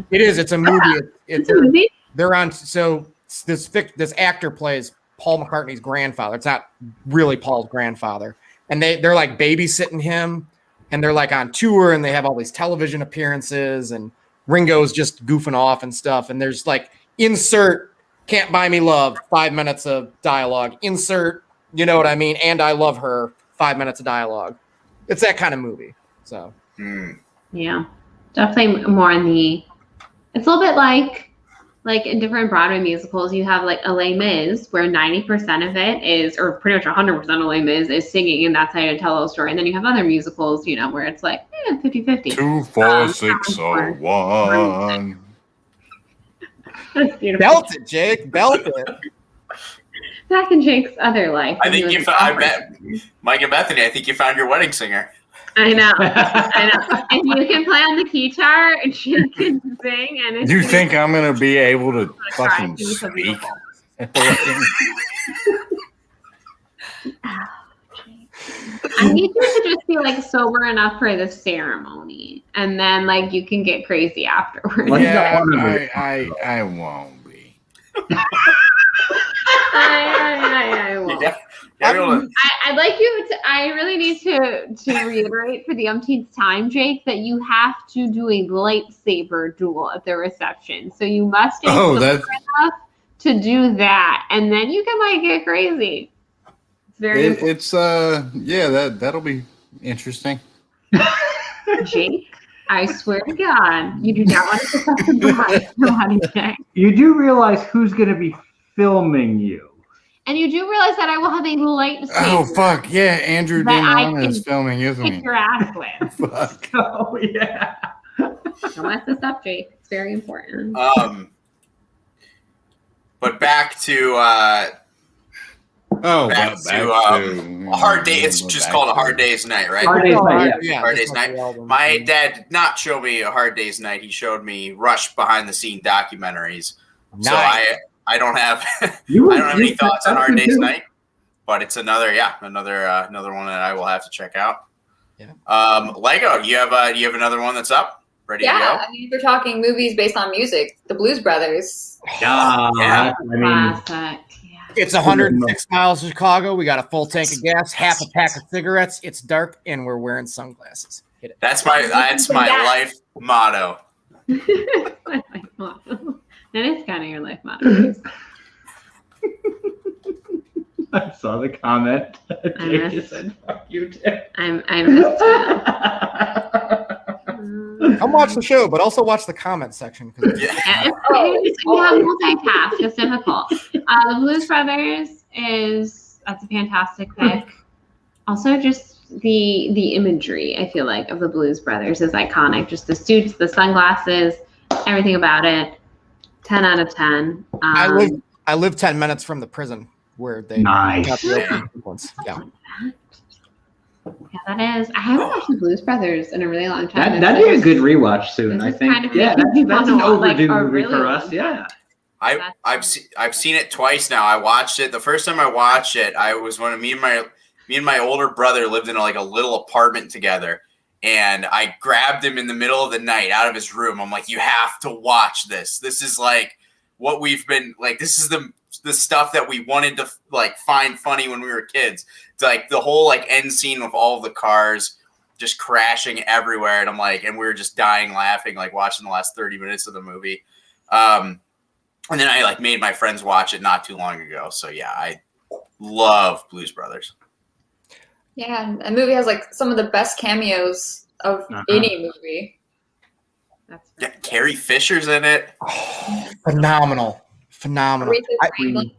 It is. It's a movie. It's a movie. They're on. So this actor plays Paul McCartney's grandfather. It's not really Paul's grandfather, and they're like babysitting him, and they're like on tour, and they have all these television appearances, and Ringo's just goofing off and stuff. And there's like insert "Can't Buy Me Love" 5 minutes of dialogue. Insert, you know what I mean? And I love her 5 minutes of dialogue. It's that kind of movie. So yeah, definitely more in the. It's a little bit like in different Broadway musicals, you have like Les Mis, where 90% of it is, or pretty much 100% of Les Mis is singing, and that's how you tell a story. And then you have other musicals, where it's like 50-50. 2, 4, 6, 1. That's beautiful. Belt it, Jake. Belt it. Back in Jake's other life. I think I bet Mike and Bethany. I think you found your wedding singer. I know. And you can play on the guitar, and she can sing. And it's You think I'm gonna be able to fucking It was so speak? beautiful. at the wedding? I need you to just be like sober enough for the ceremony, and then like you can get crazy afterwards. Yeah, I won't be. I won't. Yeah. I'd like you to. I really need to reiterate for the umpteenth time, Jake, that you have to do a lightsaber duel at the reception. So you must stay sober enough to do that, and then you can like get crazy. It's very important. That'll be interesting. Jake, I swear to God, you do not want to protect the bride. No, Jake. You do realize who's going to be filming you. And you do realize that I will have a lightsaber. Oh fuck yeah, Andrew Dinana is filming, isn't kick he? your ass with. Fuck. Oh yeah. Don't mess this up, Jake. It's very important. But back to back A Hard Day. It's just called A Hard Day's Night, right? Hard Day's Night, Yeah, Hard that's Day's not Night. the album. My dad did not show me A Hard Day's Night. He showed me Rush behind the scene documentaries. So Nice. I don't have I don't have any thoughts on Hard Day's Night, but it's another one that I will have to check out. Yeah. Lego, you have another one that's up, ready to go? I mean, if we're talking movies based on music, the Blues Brothers. Yeah. I mean, Classic. Yeah. It's 106 miles to Chicago. We got a full tank of gas, half a pack of cigarettes. It's dark, and we're wearing sunglasses. Hit it. That's my life motto. That is kind of your life motto. I saw the comment. I Jake missed just said, "Fuck you, too." I missed it. Come watch the show, but also watch the comment section. Yeah. You have multitask. It's difficult. The Blues Brothers is That's a fantastic pick. Also, just the imagery, I feel like, of the Blues Brothers is iconic. Just the suits, the sunglasses, everything about it. 10 out of 10. I live 10 minutes from the prison where they Nice. got the opening sequence. Yeah. Yeah, that is. I haven't watched the Blues Brothers in a really long time. That'd be a good rewatch soon, This I is think. kind of Yeah, making me that's an wanna, like, overdue a movie really for long us. Yeah. I've seen it twice now. I watched it the first time I watched it. I was when me and my older brother lived in like a little apartment together, and I grabbed him in the middle of the night out of his room. I'm like, you have to watch this. This is like what we've been like. This is the stuff that we wanted to like find funny when we were kids. It's like the whole like end scene with all of the cars just crashing everywhere, and I'm like, and we were just dying laughing like watching the last 30 minutes of the movie. And then I like made my friends watch it not too long ago. So yeah, I love Blues Brothers. Yeah, and the movie has like some of the best cameos of any movie. That's Yeah, Carrie Fisher's in it. Phenomenal. Aretha Franklin.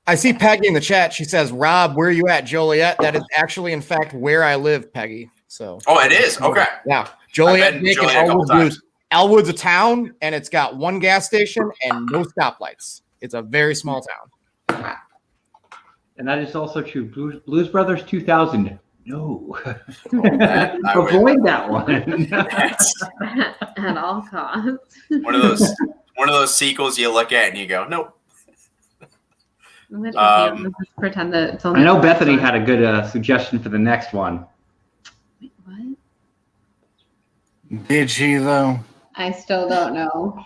I see Peggy in the chat. She says, Rob, where are you at, Joliet? That is actually, in fact, where I live, Peggy. So. Oh, it is? Okay. Yeah. Joliet, I've been Jake, to and Joliet a couple Elwood times. Blues. Elwood's a town, and it's got one gas station and no stoplights. It's a very small town. And that is also true. Blues Brothers 2000. No. That I would- Avoid that one. That's at all costs. one of those sequels you look at and you go, nope. Let's just pretend that it's only I know Bethany had a good suggestion for the next one. Wait, what? Did she though? I still don't know.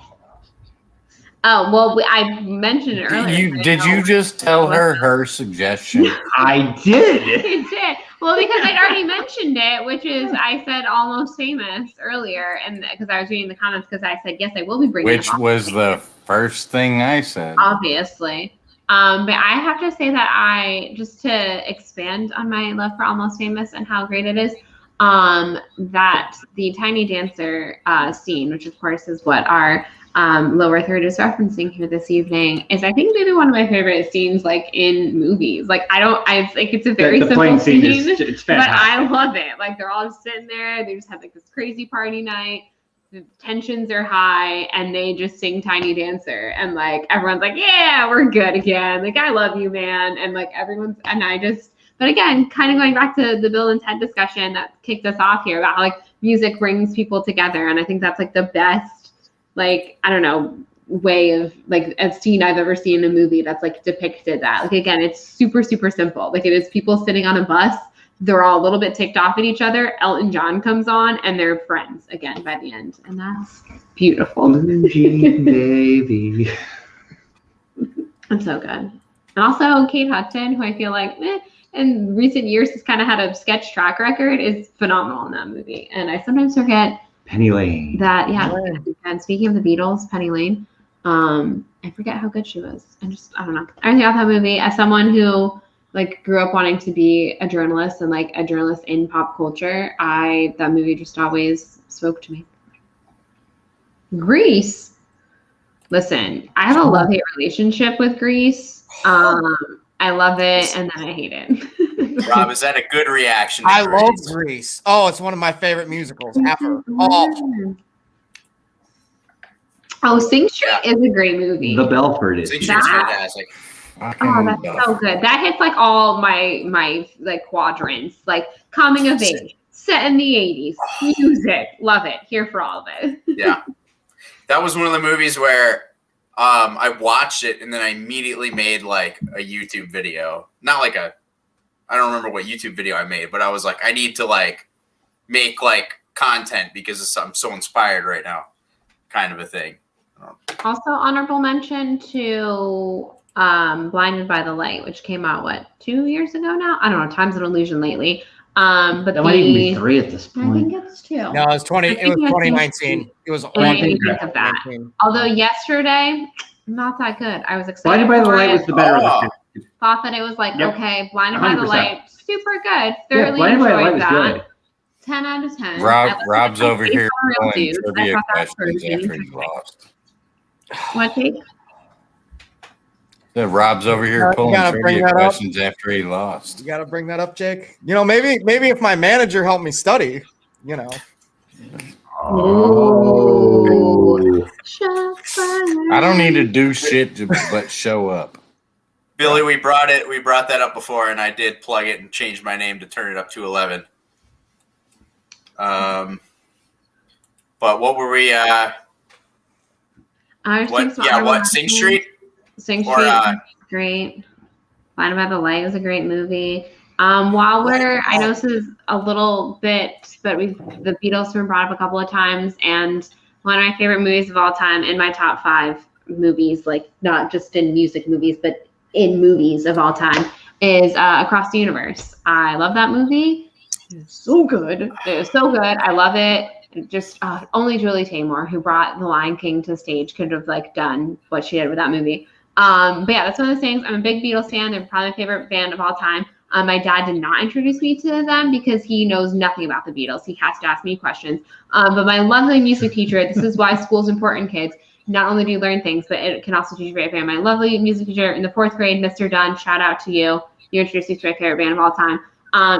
Oh well, I mentioned it earlier. Did you just tell her suggestion? I did. You did. Well, because I'd already mentioned it, which is I said Almost Famous earlier, and because I was reading the comments, because I said yes, I will be bringing. Which was the first thing I said. Obviously. But I have to say that just to expand on my love for Almost Famous and how great it is, that the Tiny Dancer scene, which of course is what our lower third is referencing here this evening, is I think maybe one of my favorite scenes like in movies. Like I think it's a very The simple plane scene scene, it's but fantastic. I love it. Like they're all just sitting there, they just have like this crazy party night. The tensions are high and they just sing Tiny Dancer and like everyone's like, yeah, we're good again. Like, I love you, man. And like but again, kind of going back to the Bill and Ted discussion that kicked us off here about how like music brings people together. And I think that's like the best, like, I don't know, way of like a scene I've ever seen in a movie that's like depicted that. Like, again, it's super, super simple. Like it is people sitting on a bus. They're all a little bit ticked off at each other. Elton John comes on and they're friends again by the end. And that's beautiful. Blue Jean baby. It's so good. And also Kate Hudson, who I feel like in recent years has kind of had a sketch track record, is phenomenal in that movie. And I sometimes forget Penny Lane. that, yeah. And speaking of the Beatles, Penny Lane, I forget how good she was. I don't know. Everything about that movie, as someone who like grew up wanting to be a journalist and like a journalist in pop culture, that movie just always spoke to me. Grease. Listen, I have a love-hate relationship with Grease. I love it and then I hate it. Rob, is that a good reaction? To I love Grease? Grease. Oh, it's one of my favorite musicals ever. Oh, Sing Street is a great movie. The Belford is. Sing Street's That- fantastic. Oh, that's so good. That hits like all my like quadrants, like coming of age, set in the 80s, music, love it, here for all of it. Yeah. That was one of the movies where I watched it and then I immediately made like a YouTube video. Not like I don't remember what YouTube video I made, but I was like, I need to like make like content because I'm so inspired right now, kind of a thing. Also, honorable mention to Blinded by the Light, which came out 2 years ago now? I don't know. Time's an illusion lately. But That might even be 3 at this I think point. it's 2. no, it was 2019. It was What do you only think of that? 2019. Although yesterday, not that good. I was Blinded excited. by the for Light it. was the better of the two. Thought that it was like, Yep. okay, Blinded by the 100%. Light, super good. Yeah, Thoroughly Blinded by the Light enjoyed was that. good. 10 out of 10. I listened Rob's to over Based here on Real doing Dudes. I trivia thought that was questions pretty after he interesting. lost. What take? So Rob's over here You pulling gotta bring trivia that up. questions after he lost. You got to bring that up, Jake. You know, maybe if my manager helped me study, you know. Ooh. Shots fired. I don't need to do shit but show up. Billy, we brought that up before, and I did plug it and change my name to turn it up to 11. But what were we? Sing Street? Sing Or, Street was great. Blinded by the Light was a great movie. I know this is a little bit, but the Beatles have been brought up a couple of times, and one of my favorite movies of all time in my top 5 movies, like not just in music movies, but in movies of all time, is Across the Universe. I love that movie. It's so good. It was so good. I love it. Just only Julie Taymor, who brought The Lion King to the stage, could have done what she did with that movie. But yeah, that's one of those things. I'm a big Beatles fan. They're probably my favorite band of all time. My dad did not introduce me to them because he knows nothing about the Beatles. He has to ask me questions. But my lovely music teacher, this is why school's important, kids. Not only do you learn things, but it can also teach you a great band. My lovely music teacher in the 4th grade, Mr. Dunn, shout out to you. You introduced me to my favorite band of all time.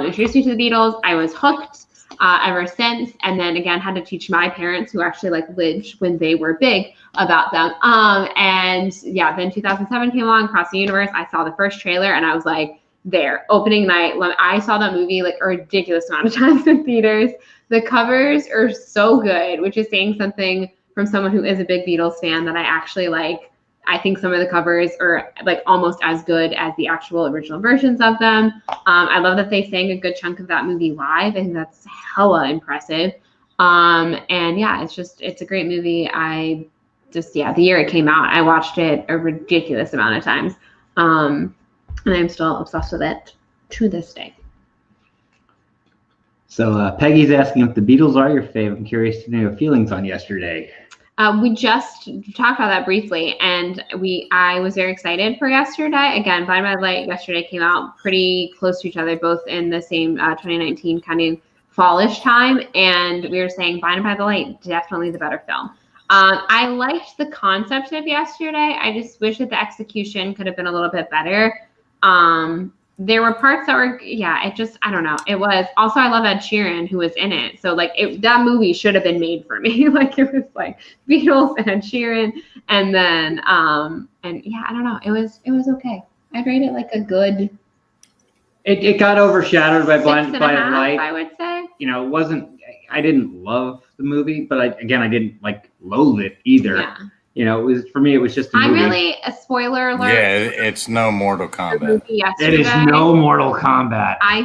Introduced me to the Beatles. I was hooked ever since. And then again, had to teach my parents, who actually lived when they were big, about them. And yeah, then 2007 came along, Across the Universe. I saw the first trailer and I was like, there, opening night. I saw that movie a ridiculous amount of times in theaters. The covers are so good, which is saying something from someone who is a big Beatles fan, that I actually like. I think some of the covers are almost as good as the actual original versions of them. I love that they sang a good chunk of that movie live. I think that's hella impressive. And yeah, it's a great movie. The year it came out, I watched it a ridiculous amount of times. And I'm still obsessed with it to this day. So Peggy's asking if the Beatles are your favorite. I'm curious to know your feelings on Yesterday. We just talked about that briefly, and I was very excited for Yesterday. Again, Blinded by the Light, Yesterday came out pretty close to each other, both in the same 2019 kind of fallish time, and we were saying Blinded by the Light, definitely the better film. I liked the concept of Yesterday. I just wish that the execution could have been a little bit better. There were parts that were, I don't know. It was also, I love Ed Sheeran, who was in it. So that movie should have been made for me. It was Beatles and Ed Sheeran. And then, I don't know. It was okay. I'd rate it a good. It got overshadowed by Blinded by the Light. I would say. It wasn't, I didn't love the movie, but I didn't loathe it either. Yeah. For me, it was just a movie. A spoiler alert. Yeah, it's no Mortal Kombat. It is no Mortal Kombat. I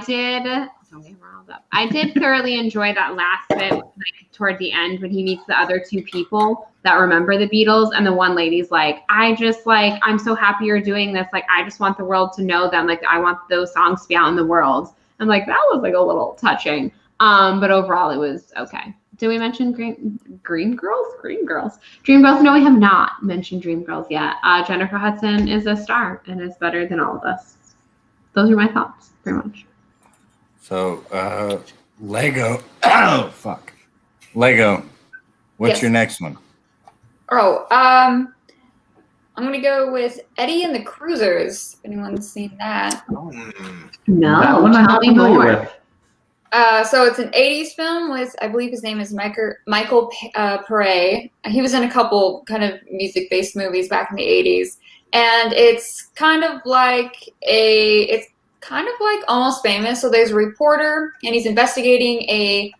did thoroughly enjoy that last bit, toward the end, when he meets the other 2 people that remember the Beatles, and the one lady's I'm so happy you're doing this. I just want the world to know them. I want those songs to be out in the world. I'm that was a little touching. But overall, it was okay. Did we mention Dreamgirls? Dreamgirls? No, we have not mentioned Dreamgirls yet. Jennifer Hudson is a star and is better than all of us. Those are my thoughts, pretty much. So, Lego. Oh, fuck. Lego. What's your next one? Oh, I'm gonna go with Eddie and the Cruisers. If anyone's seen that. No, that one tell me more. So it's an 80s film with, I believe his name is Michael Pare. He was in a couple kind of music-based movies back in the 80s. And it's kind of Almost Famous. So there's a reporter, and he's investigating a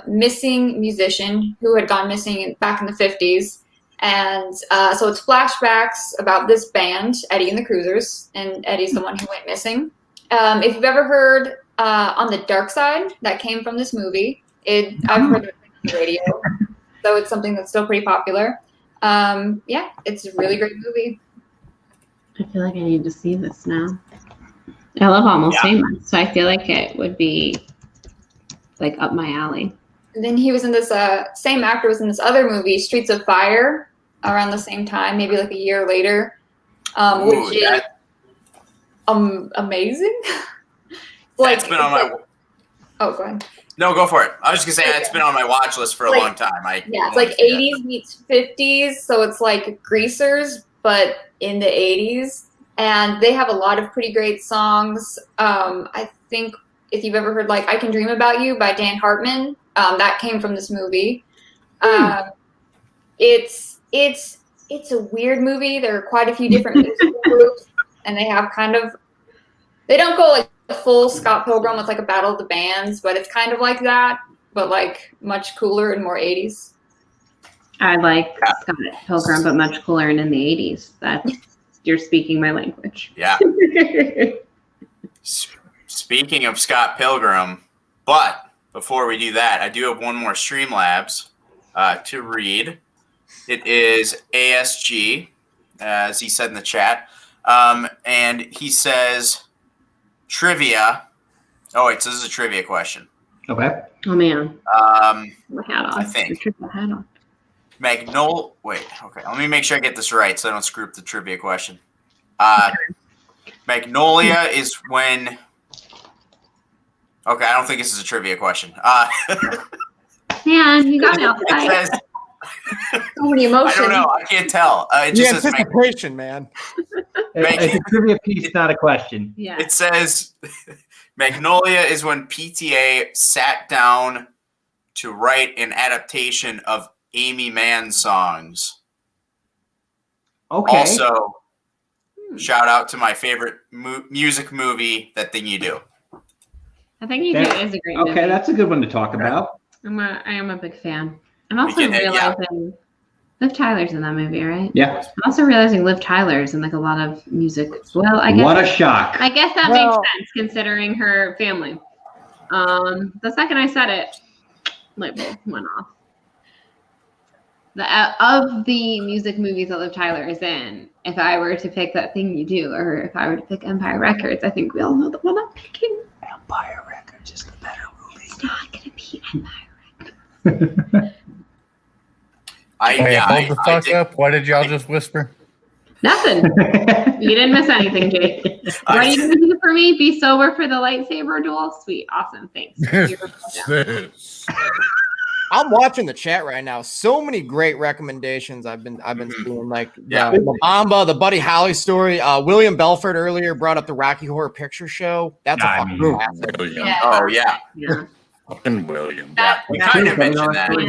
missing musician who had gone missing back in the 50s. And so it's flashbacks about this band, Eddie and the Cruisers, and Eddie's the one who went missing. If you've ever heard On the Dark Side, that came from this movie. I've heard it on the radio, so it's something that's still pretty popular. It's a really great movie. I feel like I need to see this now. I love Almost Famous, so I feel like it would be up my alley. And then he was in this, same actor was in this other movie, Streets of Fire, around the same time, maybe a year later, which is amazing. It's been on my. Oh, go ahead. No, go for it. I was just gonna say it's been on my watch list for a long time. It's 80s meets 50s, so it's like Greasers, but in the 80s, and they have a lot of pretty great songs. I think if you've ever heard like I Can Dream About You by Dan Hartman, that came from this movie. It's a weird movie. There are quite a few different musical groups, and they have they don't go like full Scott Pilgrim with like a battle of the bands, but it's kind of like that, but like much cooler and more 80s. I like Scott Pilgrim, but much cooler and in the 80s. You're speaking my language. Yeah. Speaking of Scott Pilgrim, but before we do that, I do have one more Streamlabs to read. It is ASG, as he said in the chat. And he says, trivia. Oh, wait, so this is a trivia question. Okay. Oh man. My hat on. I think. My hat on. Wait, okay. Let me make sure I get this right so I don't screw up the trivia question. Magnolia is when. Okay, I don't think this is a trivia question. Man, you got me off It side. says, So many I emotions. don't know. I can't tell. It The just says anticipation, man. It's a trivia piece, not a question. Yeah. It says Magnolia is when PTA sat down to write an adaptation of Amy Mann songs. Okay. Also, shout out to my favorite music movie, That Thing You Do. I think you do is a great movie. Okay, that's a good one to talk about. I am a big fan. I'm also Yeah. realizing Liv Tyler's in that movie, right? Yeah. I'm also realizing Liv Tyler's in like a lot of music. Well, I guess What a shock. I guess that Well- makes sense considering her family. The second I said it, light bulb went off. Of the music movies that Liv Tyler is in, if I were to pick That Thing You Do, or if I were to pick Empire Records, I think we all know the one I'm picking. Empire Records is the better movie. It's not gonna be Empire. Hold the fuck up. What did y'all just whisper? Nothing. You didn't miss anything, Jake. What are you gonna do for me? Be sober for the lightsaber duel? Sweet, awesome, thanks. Sis. I'm watching the chat right now. So many great recommendations I've been seeing, like Yeah. the Mamba, the Buddy Holly story. William Belford earlier brought up the Rocky Horror Picture Show. That's a I fucking mean, classic. William. Yeah. Oh, yeah. Yeah. Fucking William. Yeah, we Yeah. kind of mentioned that. I Not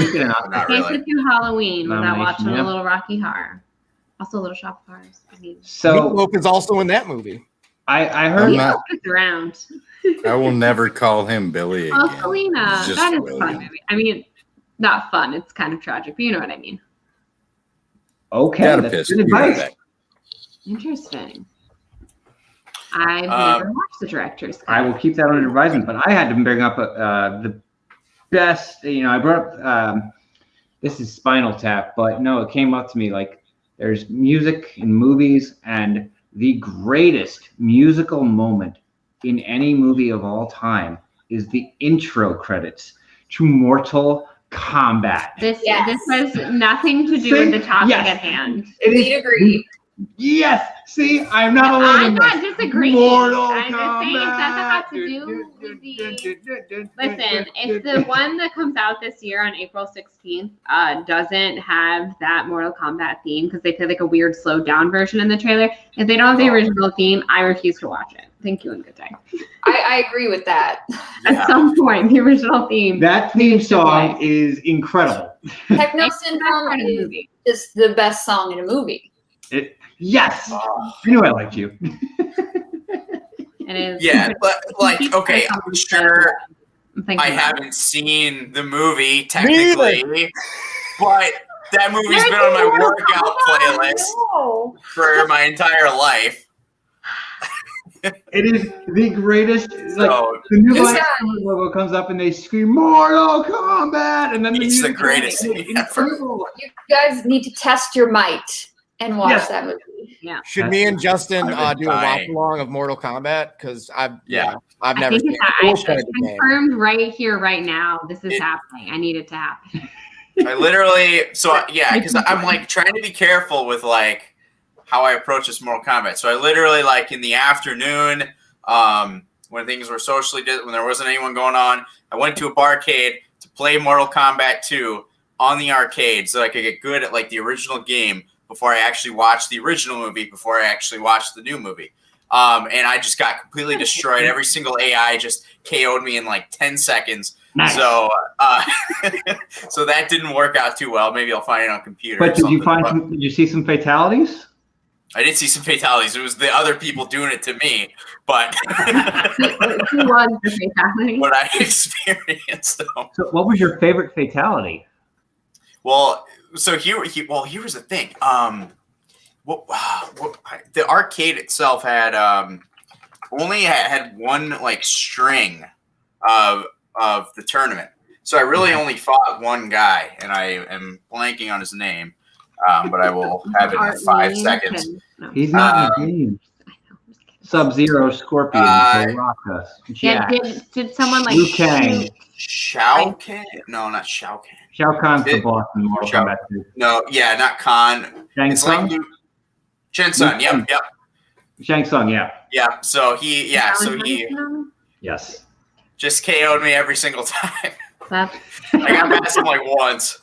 can't really. sit through Halloween without Nomination, watching yeah. a little Rocky Horror. Also, a little Shop of Horrors. I mean, So Meatloaf is also in that movie. I I'm heard not- it's around. I will never call him Billy again. Oh, Selena. It's just That is a William. fun movie. I mean, not fun. It's kind of tragic, but you know what I mean. okay, Gotta that's piss good you advice. back. Interesting. I've Um, never watched the director's cut. I will keep that under advisement. But I had to bring up the best. I brought up this is Spinal Tap, but no, it came up to me like there's music in movies, and the greatest musical moment in any movie of all time is the intro credits to Mortal Kombat. This Yes. has nothing to do with the topic Yes. at hand. It We agree. Yes. See, I'm not alone. I'm in not this. disagreeing. Mortal I'm just saying it doesn't have to Kombat. do with the. Listen, if the one that comes out this year on April 16th doesn't have that Mortal Kombat theme because they play like a weird slowed down version in the trailer, if they don't have the original theme, I refuse to watch it. Thank you and good day. I agree with that. At Yeah. some point, the original theme. That theme song is incredible. Techno It's the best Syndrome part of the is movie. just the best song in a movie. Yes, Oh. I knew I liked you. It is. Yeah, but like, okay, I'm sure I'm thinking I about it. haven't seen the movie technically, but that movie's been on my workout playlist Oh, for my entire life. It is the greatest. Like So the new This Black guy- Sabbath logo comes up and they scream Mortal Kombat, and then the It's the music greatest goes, thing it's ever. incredible. you guys need to test your might and watch Yes. that movie. Should me and Justin I've been do a watch dying. along of Mortal Kombat? Because I've Yeah. I've I never think seen it's, it. We'll I play the game. confirmed right here, right now. This is It- happening. I need it to happen. I literally, because I'm like trying to be careful with like how I approach this Mortal Kombat. So I literally like in the afternoon, when things were socially when there wasn't anyone going on, I went to a barcade to play Mortal Kombat 2 on the arcade so I could get good at like the original game before I actually watched the original movie, before I actually watched the new movie. And I just got completely destroyed. Every single AI just KO'd me in like 10 seconds. Nice. So, so that didn't work out too well. Maybe I'll find it on computer. But or something. did you see some fatalities? I did see some fatalities. It was the other people doing it to me, but Who was the fatality? what I experienced. Though. So what was your favorite fatality? Well, so here was the thing. The arcade itself had only had one like string of the tournament, so I really only fought one guy, and I am blanking on his name, but I will have it in 5 seconds. No. He's not in the game. Sub-Zero, Scorpion, Baraka, Yeah, Jax, did someone like Liu Kang. Shao Kahn? No, not Shao Kahn. Shao Kahn's the boss in Mortal Shao- Kombat 2. No, yeah, not Khan. Shang It's like Tsung? Liu Shen Sun. Yep. Shang Tsung, yeah. Yeah, so he Yes. just KO'd me every single time. That's I got past him like once,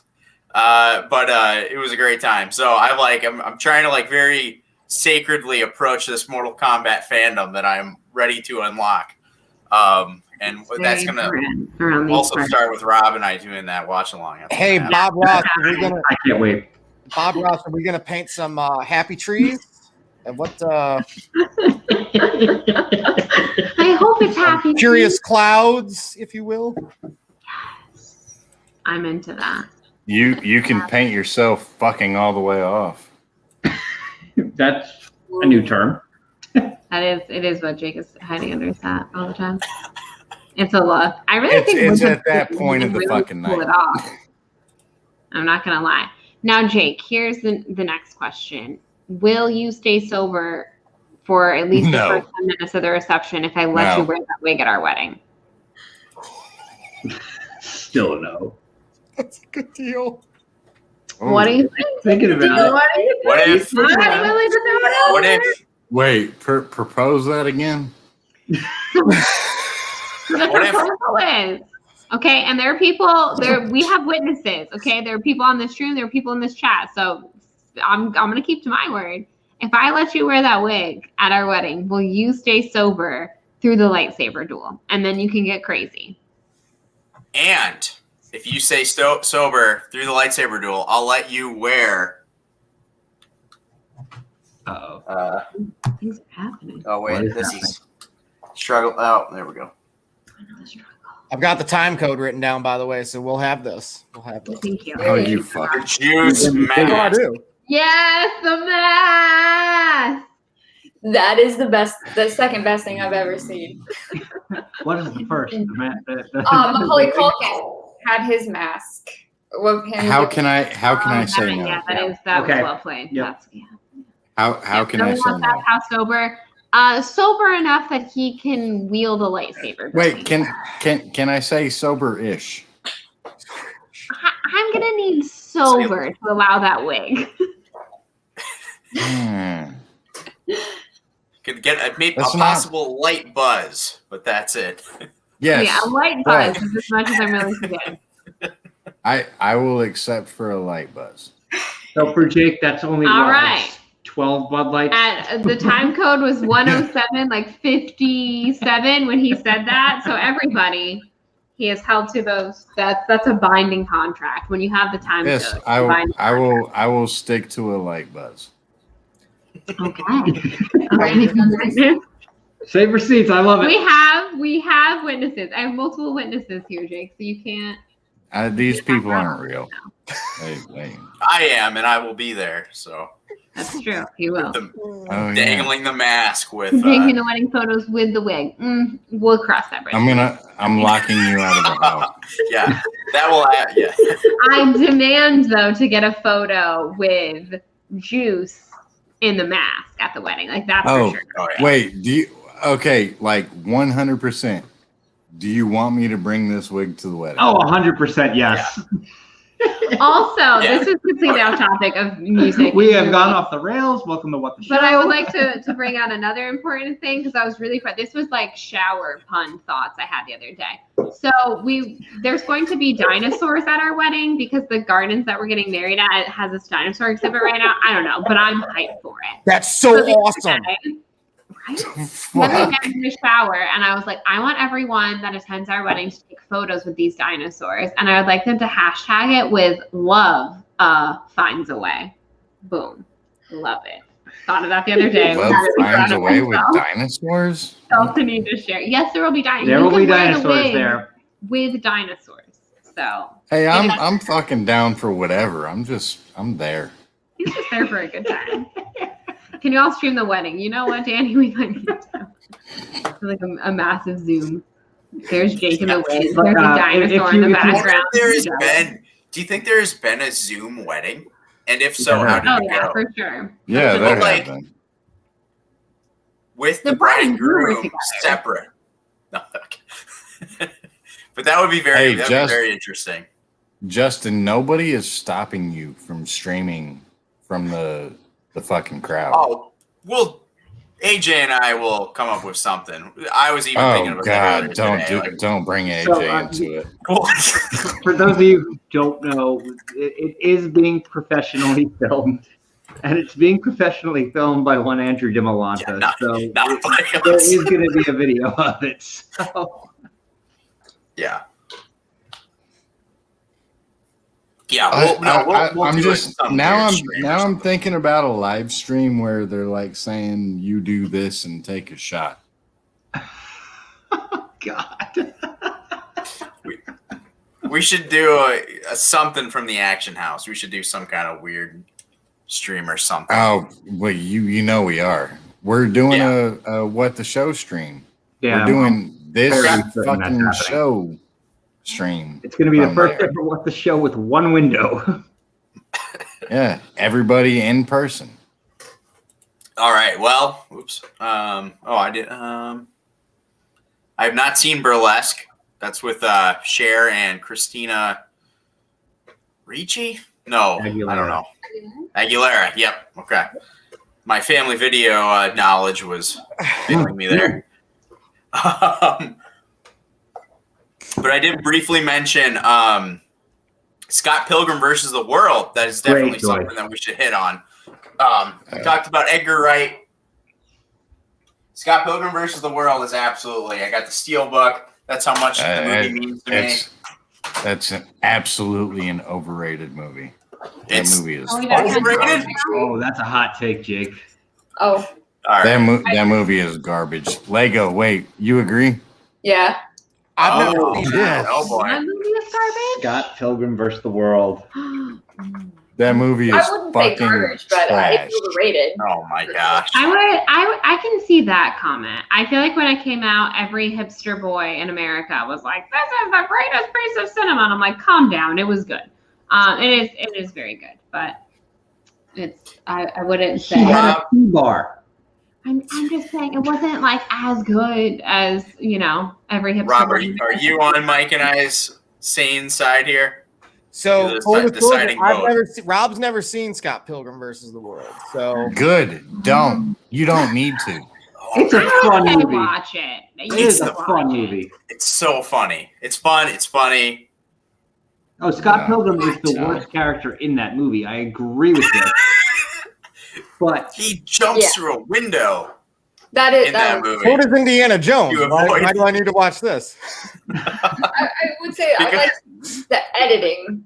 but it was a great time. So I'm trying to like very sacredly approach this Mortal Kombat fandom that I'm ready to unlock, and that's gonna also start with Rob and I doing that watch along. Hey, Bob Ross, I can't wait. are we gonna paint some happy trees? And what I hope it's happy. curious clouds, if you will? I'm into that. You can paint yourself fucking all the way off. That's a new term. It is what Jake is hiding under his hat all the time. It's a look. I really It's think at women that can point of the really fucking pull night. it off. I'm not gonna lie. Now, Jake, here's the next question. Will you stay sober for at least the No. first 10 minutes of the reception if I let No. you wear that wig at our wedding? Still no. That's a good deal. What do you think? Thinking about it. What if? I'm not willing to throw it out What there. if? Wait, propose that again? So the What if- proposal is, okay, and there are people there. We have witnesses. Okay, there are people on this room. There are people in this chat. So I'm gonna keep to my word. If I let you wear that wig at our wedding, will you stay sober through the lightsaber duel, and then you can get crazy? And if you say sober through the lightsaber duel, I'll let you wear. Uh-oh. Things are happening. Oh What wait, is this happening? is struggle. Oh, there we go. Another struggle. I've got the time code written down, by the way, so we'll have this. Thank you. Oh, you fuck. The juice Oh, I mask. do. Yes, the mask. That is the second best thing I've ever seen. What is the first? Macaulay Culkin had his mask. With him How can I say no? Yeah, that Okay. was well played. Yep. That's, yeah. How can I say That's no? how sober. Sober enough that he can wield a lightsaber. Wait, can I say sober-ish? I'm gonna need sober to allow that wig. Hmm. Could get maybe a That's not- possible light buzz, but that's it. Yes, Yeah, a light buzz is as much as I'm willing to do. I will accept for a light buzz. So for Jake, that's only All what, right. like 12 Bud Lights. And the time code was 107, like 57 when he said that. So everybody, he has held to those. That's a binding contract. When you have the time Yes, code, I will. binding I will stick to a light buzz. Okay. Okay. Save receipts. I love it. We have witnesses. I have multiple witnesses here, Jake. So you can't. These people aren't real. Wait. I am, and I will be there. So That's true. You will. Oh, yeah. dangling the mask with. Taking the wedding photos with the wig. We'll cross that bridge. I'm locking you out of the house. Yeah, that will. Yeah. I demand though to get a photo with Juice in the mask at the wedding. Like that's Oh, for sure. Oh yeah. Wait, okay, like 100%. Do you want me to bring this wig to the wedding? Oh, 100% yes. Also, Yeah. this is completely off topic of music. We and have gone movies. off the rails. Welcome to What the Show. But I would like to bring out another important thing because I was really proud. This was like shower pun thoughts I had the other day. So there's going to be dinosaurs at our wedding because the gardens that we're getting married at has this dinosaur exhibit right now. I don't know, but I'm hyped for it. That's so So the other awesome. day, right? The other day I was in the shower and I was like, I want everyone that attends our wedding to take photos with these dinosaurs, and I would like them to hashtag it with love finds a way. Boom. Love it. Thought of that the other day. Love finds a way with dinosaurs. Felt the need to share. Yes, there will be dinosaurs. There will be dinosaurs there. With dinosaurs. So Hey, I'm fucking down for whatever. I'm there. he's just there for a good time. Can you all stream the wedding? You know what, Danny? We might need to. Like a massive Zoom. There's Jake in the way. There's a dinosaur in the background. Do you think there's been a Zoom wedding? And if so, how did Oh it yeah, go? for sure. Yeah, But there like- have been. With The the bride bride and and groom are groom together. separate. No, okay. But that would be very, Hey, that'd just- be very interesting. Justin, nobody is stopping you from streaming from the fucking crowd. Oh, well, AJ and I will come up with something. I was even thinking Oh about that God! earlier today. Don't bring AJ So, into it. Like, For those of you who don't know, it is being professionally filmed, and it's being professionally filmed by one Andrew DiMolanta. Yeah, not- so not by there us. is going to be a video of it. So yeah. Yeah, we'll I'm do just it some now. weird I'm stream or now. I'm something. thinking about a live stream where they're like saying, "You do this and take a shot." God. We should do a something from the Action House. We should do some kind of weird stream or something. Oh, well, you know we are. We're doing a what the show stream. Yeah, We're doing this very certain that's fucking happening. show stream. it's going to be the from first there. ever What the Show with one window. Yeah, everybody in person. All right. Well, oops. I did. I have not seen Burlesque. That's with Cher and Christina Ricci. No, Aguilera. I don't know. Aguilera. Yep. Okay. My family video knowledge was failing me there. But I did briefly mention Scott Pilgrim versus the World. That is definitely Great choice. something that we should hit on. We talked about Edgar Wright. Scott Pilgrim versus the World is absolutely. I got the Steelbook. That's how much the movie means to me. That's absolutely an overrated movie. That It's movie is Oh, yeah. overrated. Oh, that's a hot take, Jake. Oh, All right. that movie is garbage. Lego, wait, you agree? yeah. I've never Oh, seen yeah. that. Oh boy. That movie is garbage. Scott Pilgrim versus the World. That movie is I wouldn't say fucking garbage, but trash. it's overrated. Oh my gosh. I can see that comment. I feel like when it came out, every hipster boy in America was like, "This is the greatest piece of cinema." And I'm like, "Calm down. It was good. It is very good, but it's I wouldn't He say. had a T-bar. I'm just saying it wasn't like as good as every hipster. Rob, boy are in you America. on Mike and I's sane side here? So The full disclosure, deciding I've vote. never seen, Rob's never seen Scott Pilgrim versus the World. So Good. You don't need to. It's a I fun would say movie. watch it. It You is should a watch fun it. movie. It's so funny. It's fun. It's funny. Oh, Scott No, Pilgrim is the no. worst character in that movie. I agree with you. But He jumps Yeah. through a window That is in that that. movie. so does Indiana Jones. You Why avoid- do I need to watch this? I would say I Because- like the editing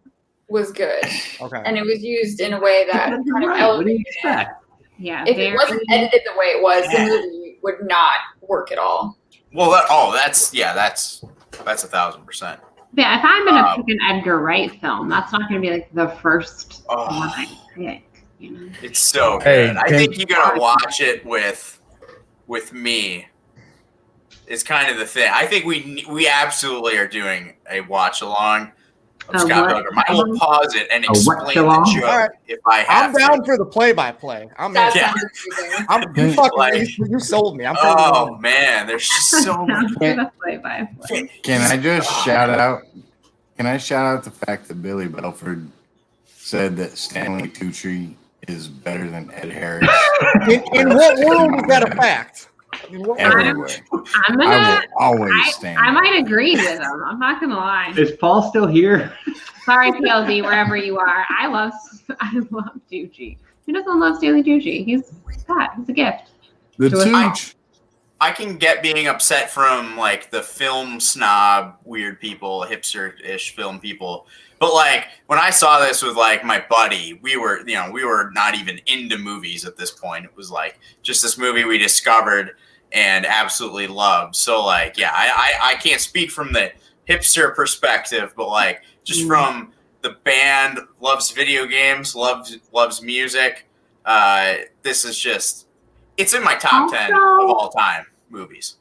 was good, Okay. and it was used in a way that That's kind of right. What do you elevated it. expect? Yeah, If it wasn't edited the way it was, the movie would not work at all. Well, that's 1,000%. Yeah, if I'm gonna Um, pick an Edgar Wright film, that's not gonna be like the first Oh. one I pick. It's so Hey, good. I think you gotta watch it with me. Is kind of the thing. I think we absolutely are doing a watch along of A Scott what? Pilgrim. I will pause it and A what explain along? the joke All right. if I have I'm down to. for the play-by-play. I'm That in. Yeah. sounds amazing. You fucking Like- you sold me. I'm Oh man, there's just so much. Play-by-play. Can I just shout out? Can I shout out the fact that Billy Belford said that Stanley Tucci is better than Ed Harris In what world is that a fact? In what world? everywhere. I'm I gonna. will always stand. I might agree with him. I'm not gonna lie. Is Paul still here? Sorry, PLD, wherever you are. I love Tucci. Who doesn't love Stanley Tucci? He's a gift. The to us. Tooch. I can get being upset from like the film snob, weird people, hipster-ish film people. But like when I saw this with like my buddy, we were not even into movies at this point. It was like just this movie we discovered and absolutely loved. So like, yeah, I can't speak from the hipster perspective, but like just from the band loves video games, loves music. This is just, it's in my top 10 of all time movies.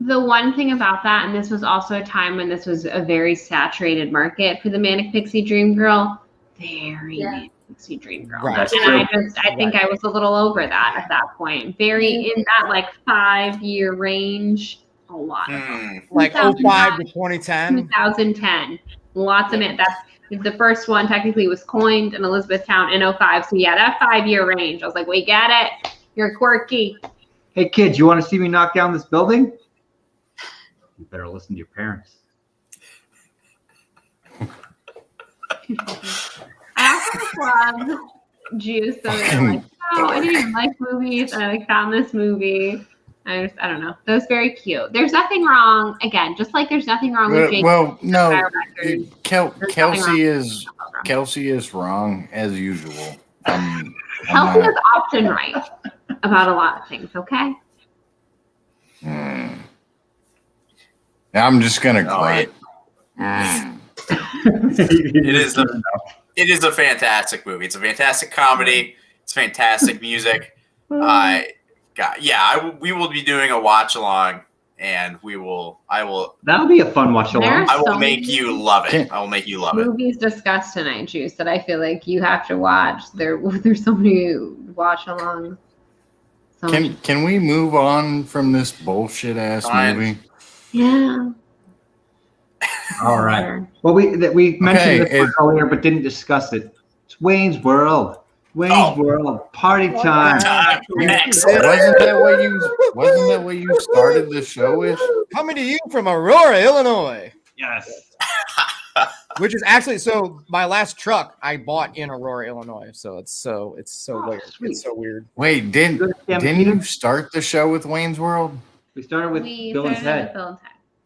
The one thing about that, and this was also a time when this was a very saturated market for the Manic Pixie Dream Girl, Manic Pixie Dream Girl. Right. And I think I was a little over that at that point. Very in that like 5-year range, a lot of them. Like 05 to 2010. 2010. Lots of it. That's the first one technically was coined in Elizabethtown in 05. So yeah, that 5-year range. I was like, we get it. You're quirky. Hey kids, you want to see me knock down this building? You better listen to your parents. I also love Juice. So they're like, no, I didn't even like movies. And I like found this movie. I don't know. That was very cute. There's nothing wrong. Again, just like there's nothing wrong with Jake. Well, no, Kelsey Kelsey is wrong as usual. Kelsey is often right about a lot of things. Okay. I'm just gonna grunt. It is a fantastic movie. It's a fantastic comedy. It's fantastic music. We will be doing a watch along, and I will. That'll be a fun watch along. I will make you love it. I will make you love it. Movies discussed tonight, Juice, that I feel like you have to watch. There's so many watch alongs. Can we move on from this bullshit ass movie? Yeah. All right. Well, we mentioned this earlier, but didn't discuss it. It's Wayne's World. Wayne's World. Party time. Next. Wasn't that what you started the show with? Coming to you from Aurora, Illinois. Yes. Which is actually my last truck I bought in Aurora, Illinois. So it's so weird. Sweet. It's so weird. Wait, didn't you start the show with Wayne's World? We started with Bill and Ted.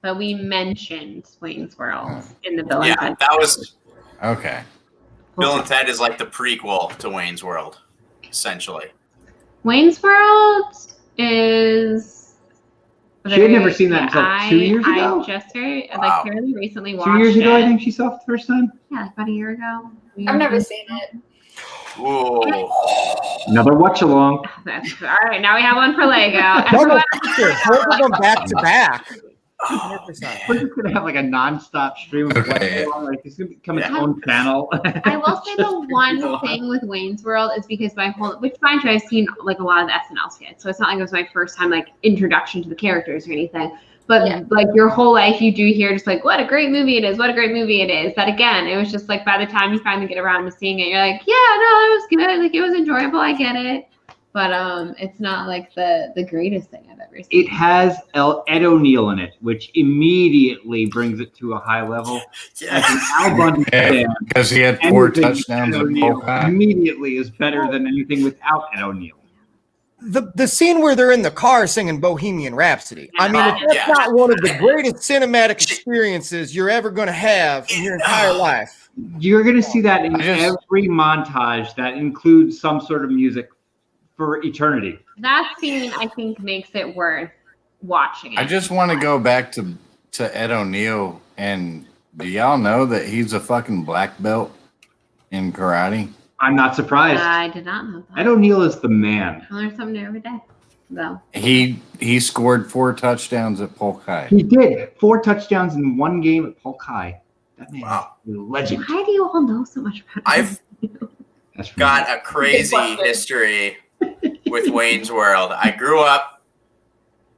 But we mentioned Wayne's World in the Bill and Ted. That was okay. Bill and Ted is like the prequel to Wayne's World, essentially. Wayne's World is. She had never seen that until 2 years ago. I just fairly recently watched 2 years ago, it. I think she saw it the first time. Yeah, like about a year ago. I've never seen it. Ooh. Another watch along. All right, now we have one for Lego. Both of them back to back. 100%. We're just gonna have like a non-stop stream of watch along. Like it's gonna become its own channel. I will say the one thing with Wayne's World is because which mind you, I've seen like a lot of the SNL skits, so it's not like it was my first time like introduction to the characters or anything. But like your whole life, you do hear just like, what a great movie it is, what a great movie it is. That again, it was just like by the time you finally get around to seeing it, you're like, yeah, no, it was good, like it was enjoyable, I get it. But it's not like the greatest thing I've ever seen. It has Ed O'Neill in it, which immediately brings it to a high level. Yeah. Al Bundy fan, Because he had 4 anything touchdowns Ed at O'Neill Polk. immediately is better than anything without Ed O'Neill. The scene where they're in the car singing Bohemian Rhapsody. I mean, if that's not one of the greatest cinematic experiences you're ever going to have in your entire life. You're going to see that in every montage that includes some sort of music for eternity. That scene, I think, makes it worth watching it. I just want to go back to Ed O'Neill, and do y'all know that he's a fucking black belt in karate? I'm not surprised. I did not know that. Ed O'Neill is the man. I learn something new every day. So He scored 4 touchdowns at Polk High. He did 4 touchdowns in one game at Polk High. That man is a legend. why do you all know so much about I've That's got a crazy history with Wayne's World. I grew up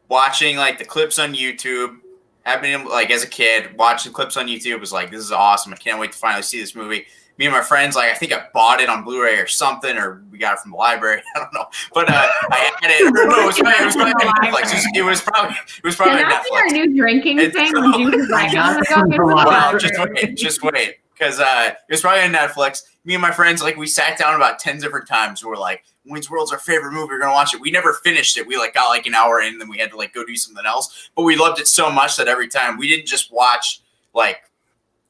watching like the clips on YouTube. Happening like as a kid, watching clips on YouTube was like, this is awesome. I can't wait to finally see this movie. me and my friends, like I think I bought it on Blu-ray or something, or we got it from the library. I don't know, but I had it. Or no, it was probably Netflix. It was probably Can that be our Netflix. new drinking It's- thing? When Juice is like, I'm gonna go get Well, Well, some just wait, because it was probably on Netflix. Me and my friends, like, we sat down about 10 different times. We were like, Wayne's World's our favorite movie. We're gonna watch it. We never finished it. We like got like an hour in, and then we had to like go do something else. But we loved it so much that every time we didn't just watch like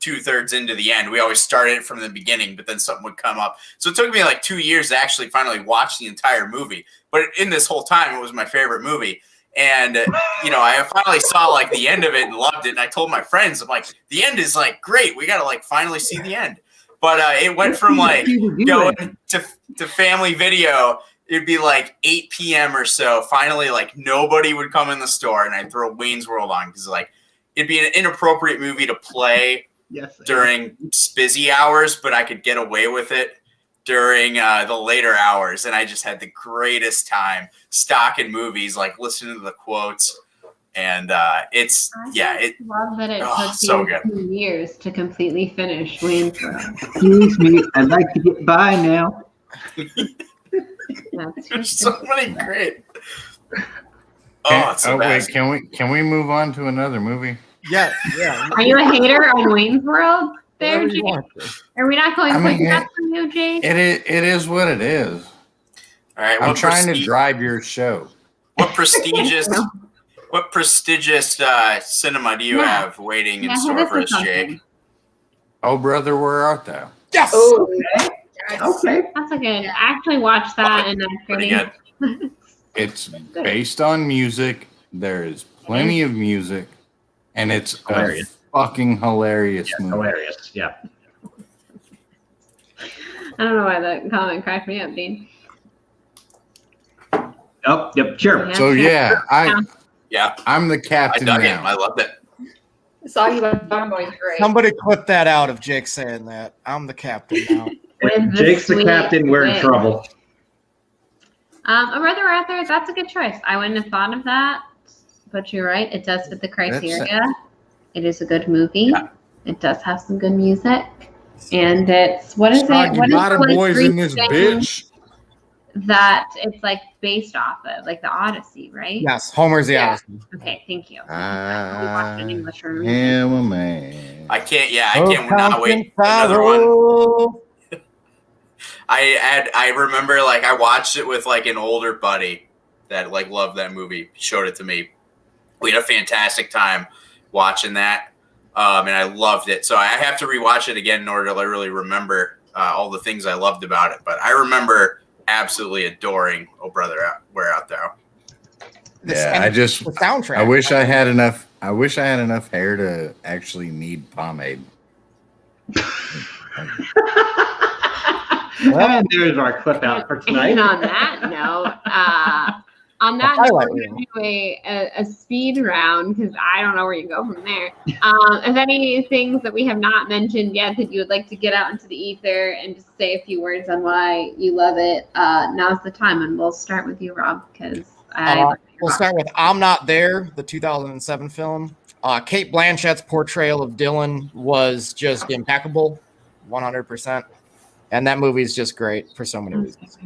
2/3 into the end. We always started it from the beginning, but then something would come up. So it took me like 2 years to actually finally watch the entire movie. But in this whole time, it was my favorite movie. And, I finally saw like the end of it and loved it. And I told my friends, I'm like, the end is like great. We got to like finally see the end. But it went from like going to family video. It'd be like 8 p.m. or so. Finally, like nobody would come in the store, and I'd throw Wayne's World on because like it'd be an inappropriate movie to play during busy hours, but I could get away with it during the later hours. And I just had the greatest time stocking movies, like listening to the quotes. And love that it Oh, took so you good. 2 years to completely finish Wayne's World. Excuse me, I'd like to get by now. That's There's just so many great. Oh, it's the wait, best. can we move on to another movie? Yeah. Are you a hater on Wayne's World there, Whatever you Jake? want to. Are we not going I mean, quick enough for you, Jake? It is what it is. All right, I'm trying to drive your show. What prestigious cinema do you Yeah. have waiting in Yeah, store this for is us, something. Jake? Oh, brother, where art thou? Yes. Oh, Okay. That's a good. I actually watched that and I'm Pretty pretty good. It's based on music. There is plenty of music, and it's Hilarious. a fucking hilarious movie. Hilarious. Yeah. I don't know why that comment cracked me up, Dean. Oh, yep, sure. Yeah. So yeah, Yeah, I'm the I captain dug it. now. I loved it. Soggy Bottom Boy is great. Somebody clip that out of Jake saying that. I'm the captain now. With Jake's the sweet captain. We're in wit. trouble. A Brother Out There, that's a good choice. I wouldn't have thought of that, but you're right. It does fit the criteria. It is a good movie. Yeah. It does have some good music. And it's, what is it? Soggy What is bottom the, like, boys three in this things bitch. that it's like based off of, like the Odyssey, right? Yes, Homer's the Yeah. Odyssey. Okay, thank you. We I watched an English version. am a man. I can't Oh, not wait for another one. Farrow. I remember like I watched it with like an older buddy that like loved that movie. He showed it to me. We had a fantastic time watching that, and I loved it. So I have to rewatch it again in order to really remember all the things I loved about it. But I remember absolutely adoring "Oh Brother, Where Art Thou." Yeah, The soundtrack. I wish I had enough hair to actually need pomade. And there's our clip out for And tonight. on that note, highlight we're reel. going to do a speed round because I don't know where you go from there. If any things that we have not mentioned yet that you would like to get out into the ether and just say a few words on why you love it, now's the time. And we'll start with you, Rob, because We'll start with I'm Not There, the 2007 film. Kate Blanchett's portrayal of Dylan was just impeccable, 100%. And that movie is just great for so many reasons.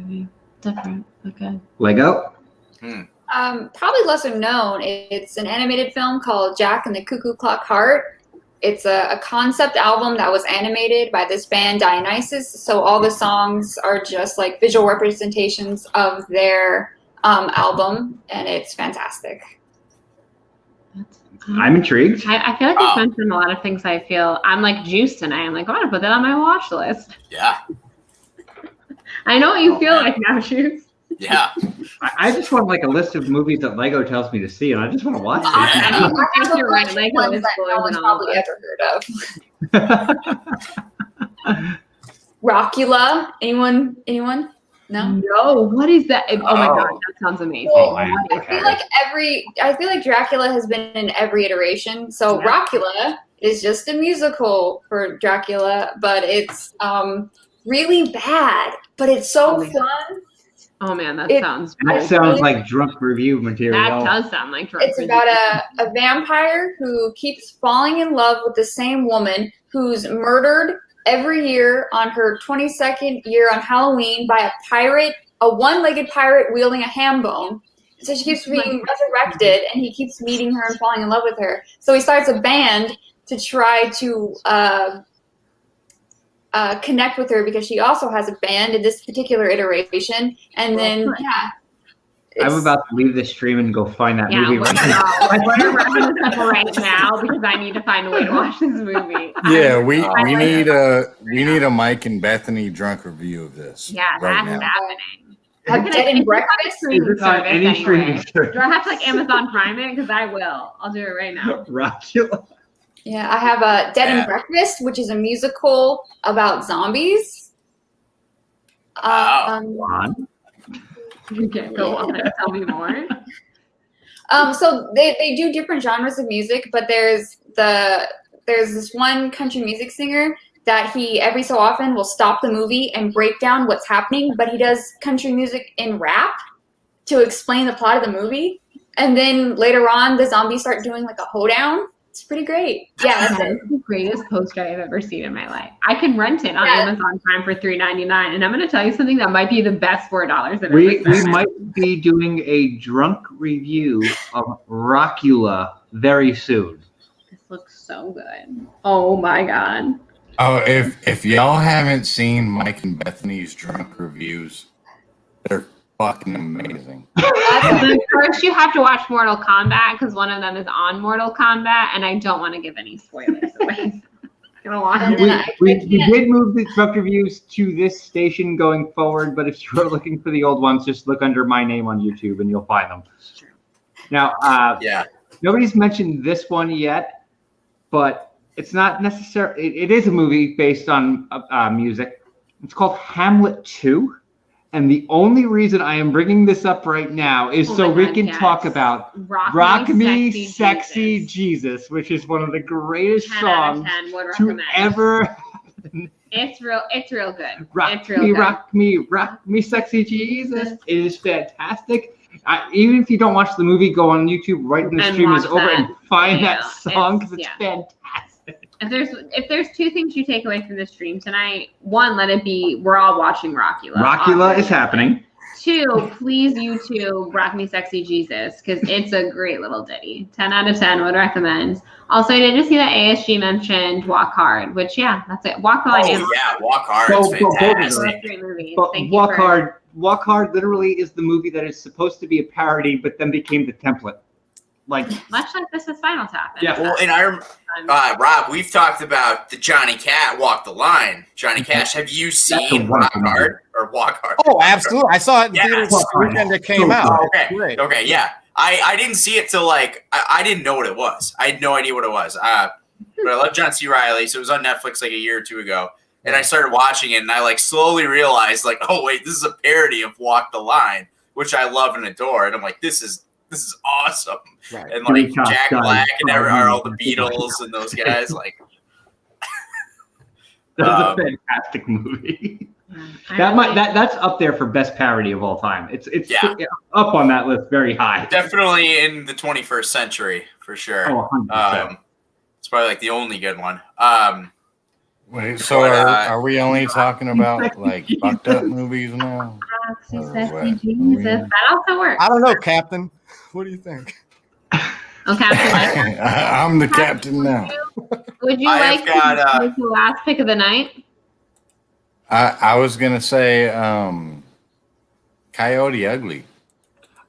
different. Okay. Lego. Probably lesser known. It's an animated film called Jack and the Cuckoo Clock Heart. It's a concept album that was animated by this band Dionysus. So all the songs are just like visual representations of their album, and it's fantastic. I'm intrigued. I feel like you've mentioned a lot of things. I feel I'm like juiced tonight. I'm like, I want to put that on my watch list. Yeah, I know what you feel like now, Juice. yeah. I just want like a list of movies that Lego tells me to see, and I just want to watch I them. think you're right. Lego Ones is that no blowing one's all probably over. ever heard of. Rockula. Anyone? No. No, what is that? Oh my god, that sounds amazing. Well, What is I feel that? like Dracula has been in every iteration. So Yeah. Rockula is just a musical for Dracula, but it's really bad, but it's so fun. Oh man, that It- sounds. That really sounds good. like drunk review That material. does sound like drunk. It's about a vampire who keeps falling in love with the same woman who's murdered every year on her 22nd year on Halloween by a one-legged pirate wielding a ham bone. So she keeps being resurrected, and he keeps meeting her and falling in love with her. So he starts a band to try to connect with her because she also has a band in this particular iteration. And then, yeah. I'm about to leave this stream and go find that movie. We're wrapping this up right now because I need to find a way to watch this movie. Yeah, we need a Mike and Bethany drunk review of this. Yeah, right that's now. happening. Have Bed and Breakfast? It's on any streaming service. Do I have to like Amazon Prime it? Because I will. I'll do it right now. Rockula. Yeah, I have a Dead and Breakfast, which is a musical about zombies. Okay, go on. Tell me more. So they do different genres of music, but there's this one country music singer that he every so often will stop the movie and break down what's happening, but he does country music in rap to explain the plot of the movie. And then later on, the zombies start doing like a hoedown. It's pretty great. Yeah, that's it. The greatest poster I've ever seen in my life. I can rent it on Amazon Prime for $3.99, and I'm going to tell you something that might be the best $4 I've ever We spent. might be doing a drunk review of Rockula very soon. This looks so good. Oh my god. Oh, if y'all haven't seen Mike and Bethany's drunk reviews, they're fucking amazing. First, you have to watch Mortal Kombat because one of them is on Mortal Kombat, and I don't want to give any spoilers away. I don't want to. We did move the drunk reviews to this station going forward, but if you're looking for the old ones, just look under my name on YouTube and you'll find them. Now, nobody's mentioned this one yet, but it's not necessarily. It is a movie based on music. It's called Hamlet 2. And the only reason I am bringing this up right now is so we can talk about Rock Me Sexy Jesus, which is one of the greatest songs to ever happen. It's real good. Rock me, Sexy Jesus. It is fantastic. Even if you don't watch the movie, go on YouTube right when the stream is over and find that song because it's fantastic. If there's two things you take away from the stream tonight, one, let it be we're all watching Rockula. Rockula is happening. Two, please YouTube Rock Me Sexy Jesus because it's a great little ditty. 10 out of 10 would recommend. Also, I did just see that ASG mentioned Walk Hard, which that's it. Walk Hard. Walk Hard is fantastic. Great movie. But Walk Hard literally is the movie that is supposed to be a parody, but then became the template. Like much like This Is Final Tap. Yeah. Well, and Rob, we've talked about the Johnny Cat Walk the Line. Johnny Cash, have you seen Rock Hard or Walk Hard? Oh, absolutely. I saw it in theaters the weekend it came out. Okay, yeah. I didn't see it till I didn't know what it was. I had no idea what it was. But I love John C. Reilly, so it was on Netflix like a year or two ago. And I started watching it, and I slowly realized oh wait, this is a parody of Walk the Line, which I love and adore. And I'm like, this is awesome. Right. And Jack Black and all the Beatles and those guys That's a fantastic movie. That's up there for best parody of all time. It's up on that list very high. Definitely in the 21st century for sure. Oh, 100%. It's probably the only good one. Wait, so are we only talking about fucked up movies now? Jesus. That also works. I don't know, Captain. What do you think? Okay. I'm the captain now. Would you like to make the last pick of the night? I was gonna say Coyote Ugly.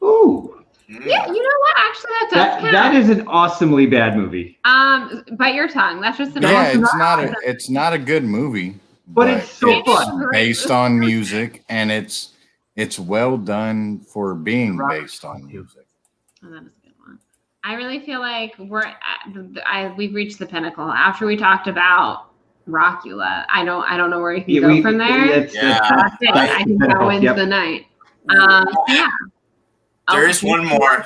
Ooh. Yeah, you know what? Actually, that does count. That is an awesomely bad movie. Bite your tongue. That's just it's not a good movie, but it's so fun. Based on music, and it's well done for being based on music. Oh, that is a good one. I really feel like we've reached the pinnacle. After we talked about Rockula, I don't know where we can go from there. That's it. I think that wins the night. There is one more,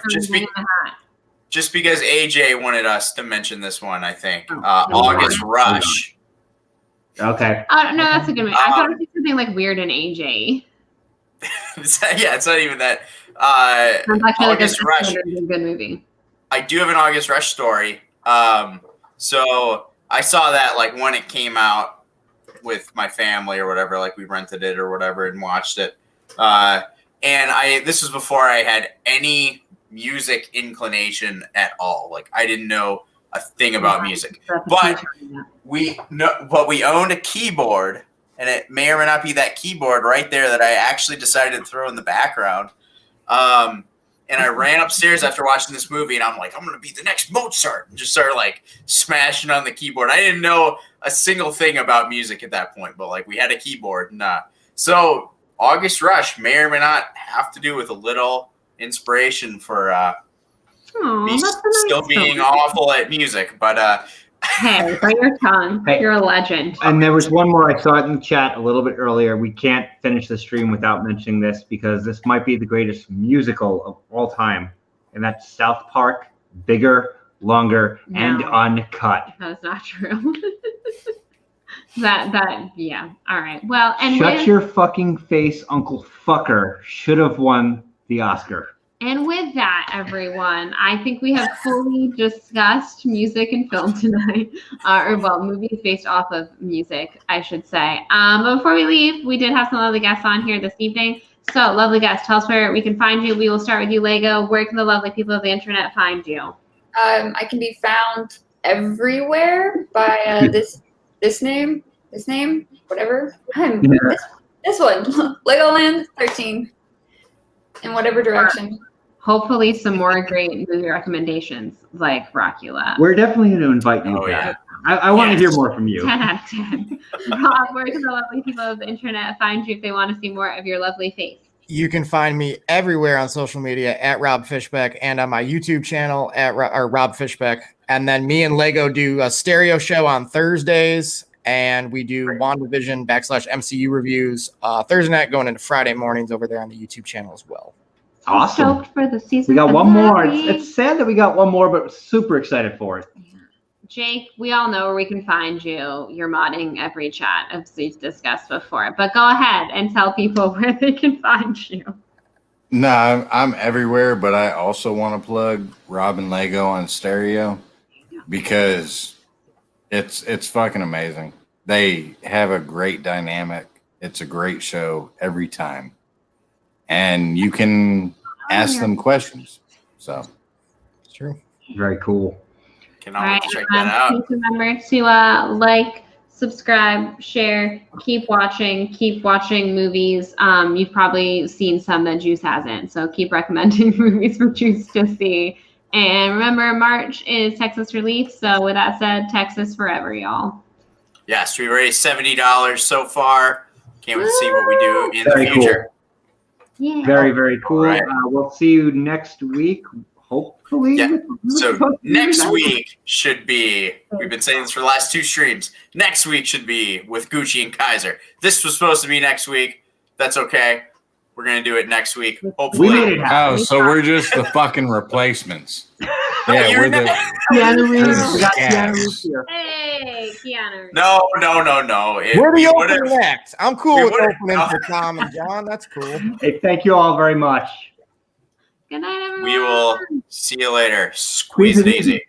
just because AJ wanted us to mention this one. I think August Rush. Okay. No, that's a good movie. I thought it was something like Weird and AJ. It's not even that. August Rush is a good movie. I do have an August Rush story. So I saw that when it came out, with my family or whatever. Like we rented it or whatever and watched it. This was before I had any music inclination at all. Like I didn't know a thing about music. But we owned a keyboard, and it may or may not be that keyboard right there that I actually decided to throw in the background. And I ran upstairs after watching this movie, and I'm like, I'm gonna be the next Mozart, and just started like smashing on the keyboard. I didn't know a single thing about music at that point, but like we had a keyboard, and so August Rush may or may not have to do with a little inspiration for me still being awful at music, but Hey, bite your tongue. Hey. You're a legend. And there was one more. I saw it in the chat a little bit earlier. We can't finish the stream without mentioning this because this might be the greatest musical of all time, and that's South Park, bigger, longer, and No. uncut. That's not true. Yeah. All right. Well, and Shut your fucking face, Uncle Fucker should have won the Oscar. And with that, everyone, I think we have fully discussed music and film tonight, movies based off of music, I should say. But before we leave, we did have some lovely guests on here this evening. So, lovely guests, tell us where we can find you. We will start with you, Lego. Where can the lovely people of the internet find you? I can be found everywhere by this name, whatever. This one, Legoland 13, in whatever direction. Hopefully, some more great movie recommendations like Rockula. We're definitely going to invite you Oh, back. yeah. I want to hear more from you. 10 out of 10. Rob, where can the lovely people of the internet find you if they want to see more of your lovely face? You can find me everywhere on social media at Rob Fishbeck and on my YouTube channel at Rob Fishbeck. And then me and Lego do a stereo show on Thursdays, and we do WandaVision /MCU reviews Thursday night going into Friday mornings over there on the YouTube channel as well. Awesome. Stoked for the season. We got one more. finale. It's sad that we got one more, but super excited for it. Jake, we all know where we can find you. You're modding every chat, as we've discussed before. But go ahead and tell people where they can find you. No, I'm everywhere, but I also want to plug Rob and Lego on stereo because it's fucking amazing. They have a great dynamic. It's a great show every time. And you can ask them questions. So It's true. Very cool. cannot wait to check that out. Please remember to like, subscribe, share, keep watching movies. You've probably seen some that Juice hasn't, so keep recommending movies for Juice to see. And remember, March is Texas Relief. So with that said, Texas forever, y'all. Yes, we raised $70 so far. Can't wait to see what we do in Very the future. Yeah. Very, very cool. Right. We'll see you next week, hopefully. Yeah. with So something next nice. week should be, we've been saying this for the last 2 streams. Next week should be with Gucci and Kaiser. This was supposed to be next week. That's okay. We're going to do it next week. Hopefully. We made it happen. Oh, so we're just the fucking replacements. Yeah, You're we're the not- Keanu Reeves. This We got is Keanu gas. Reeves here. Hey, Keanu. No. We're We the would've- opening act. I'm cool we with would've- opening for Tom and John. That's cool. Hey, thank you all very much. Good night, everyone. We will see you later. Squeeze it easy.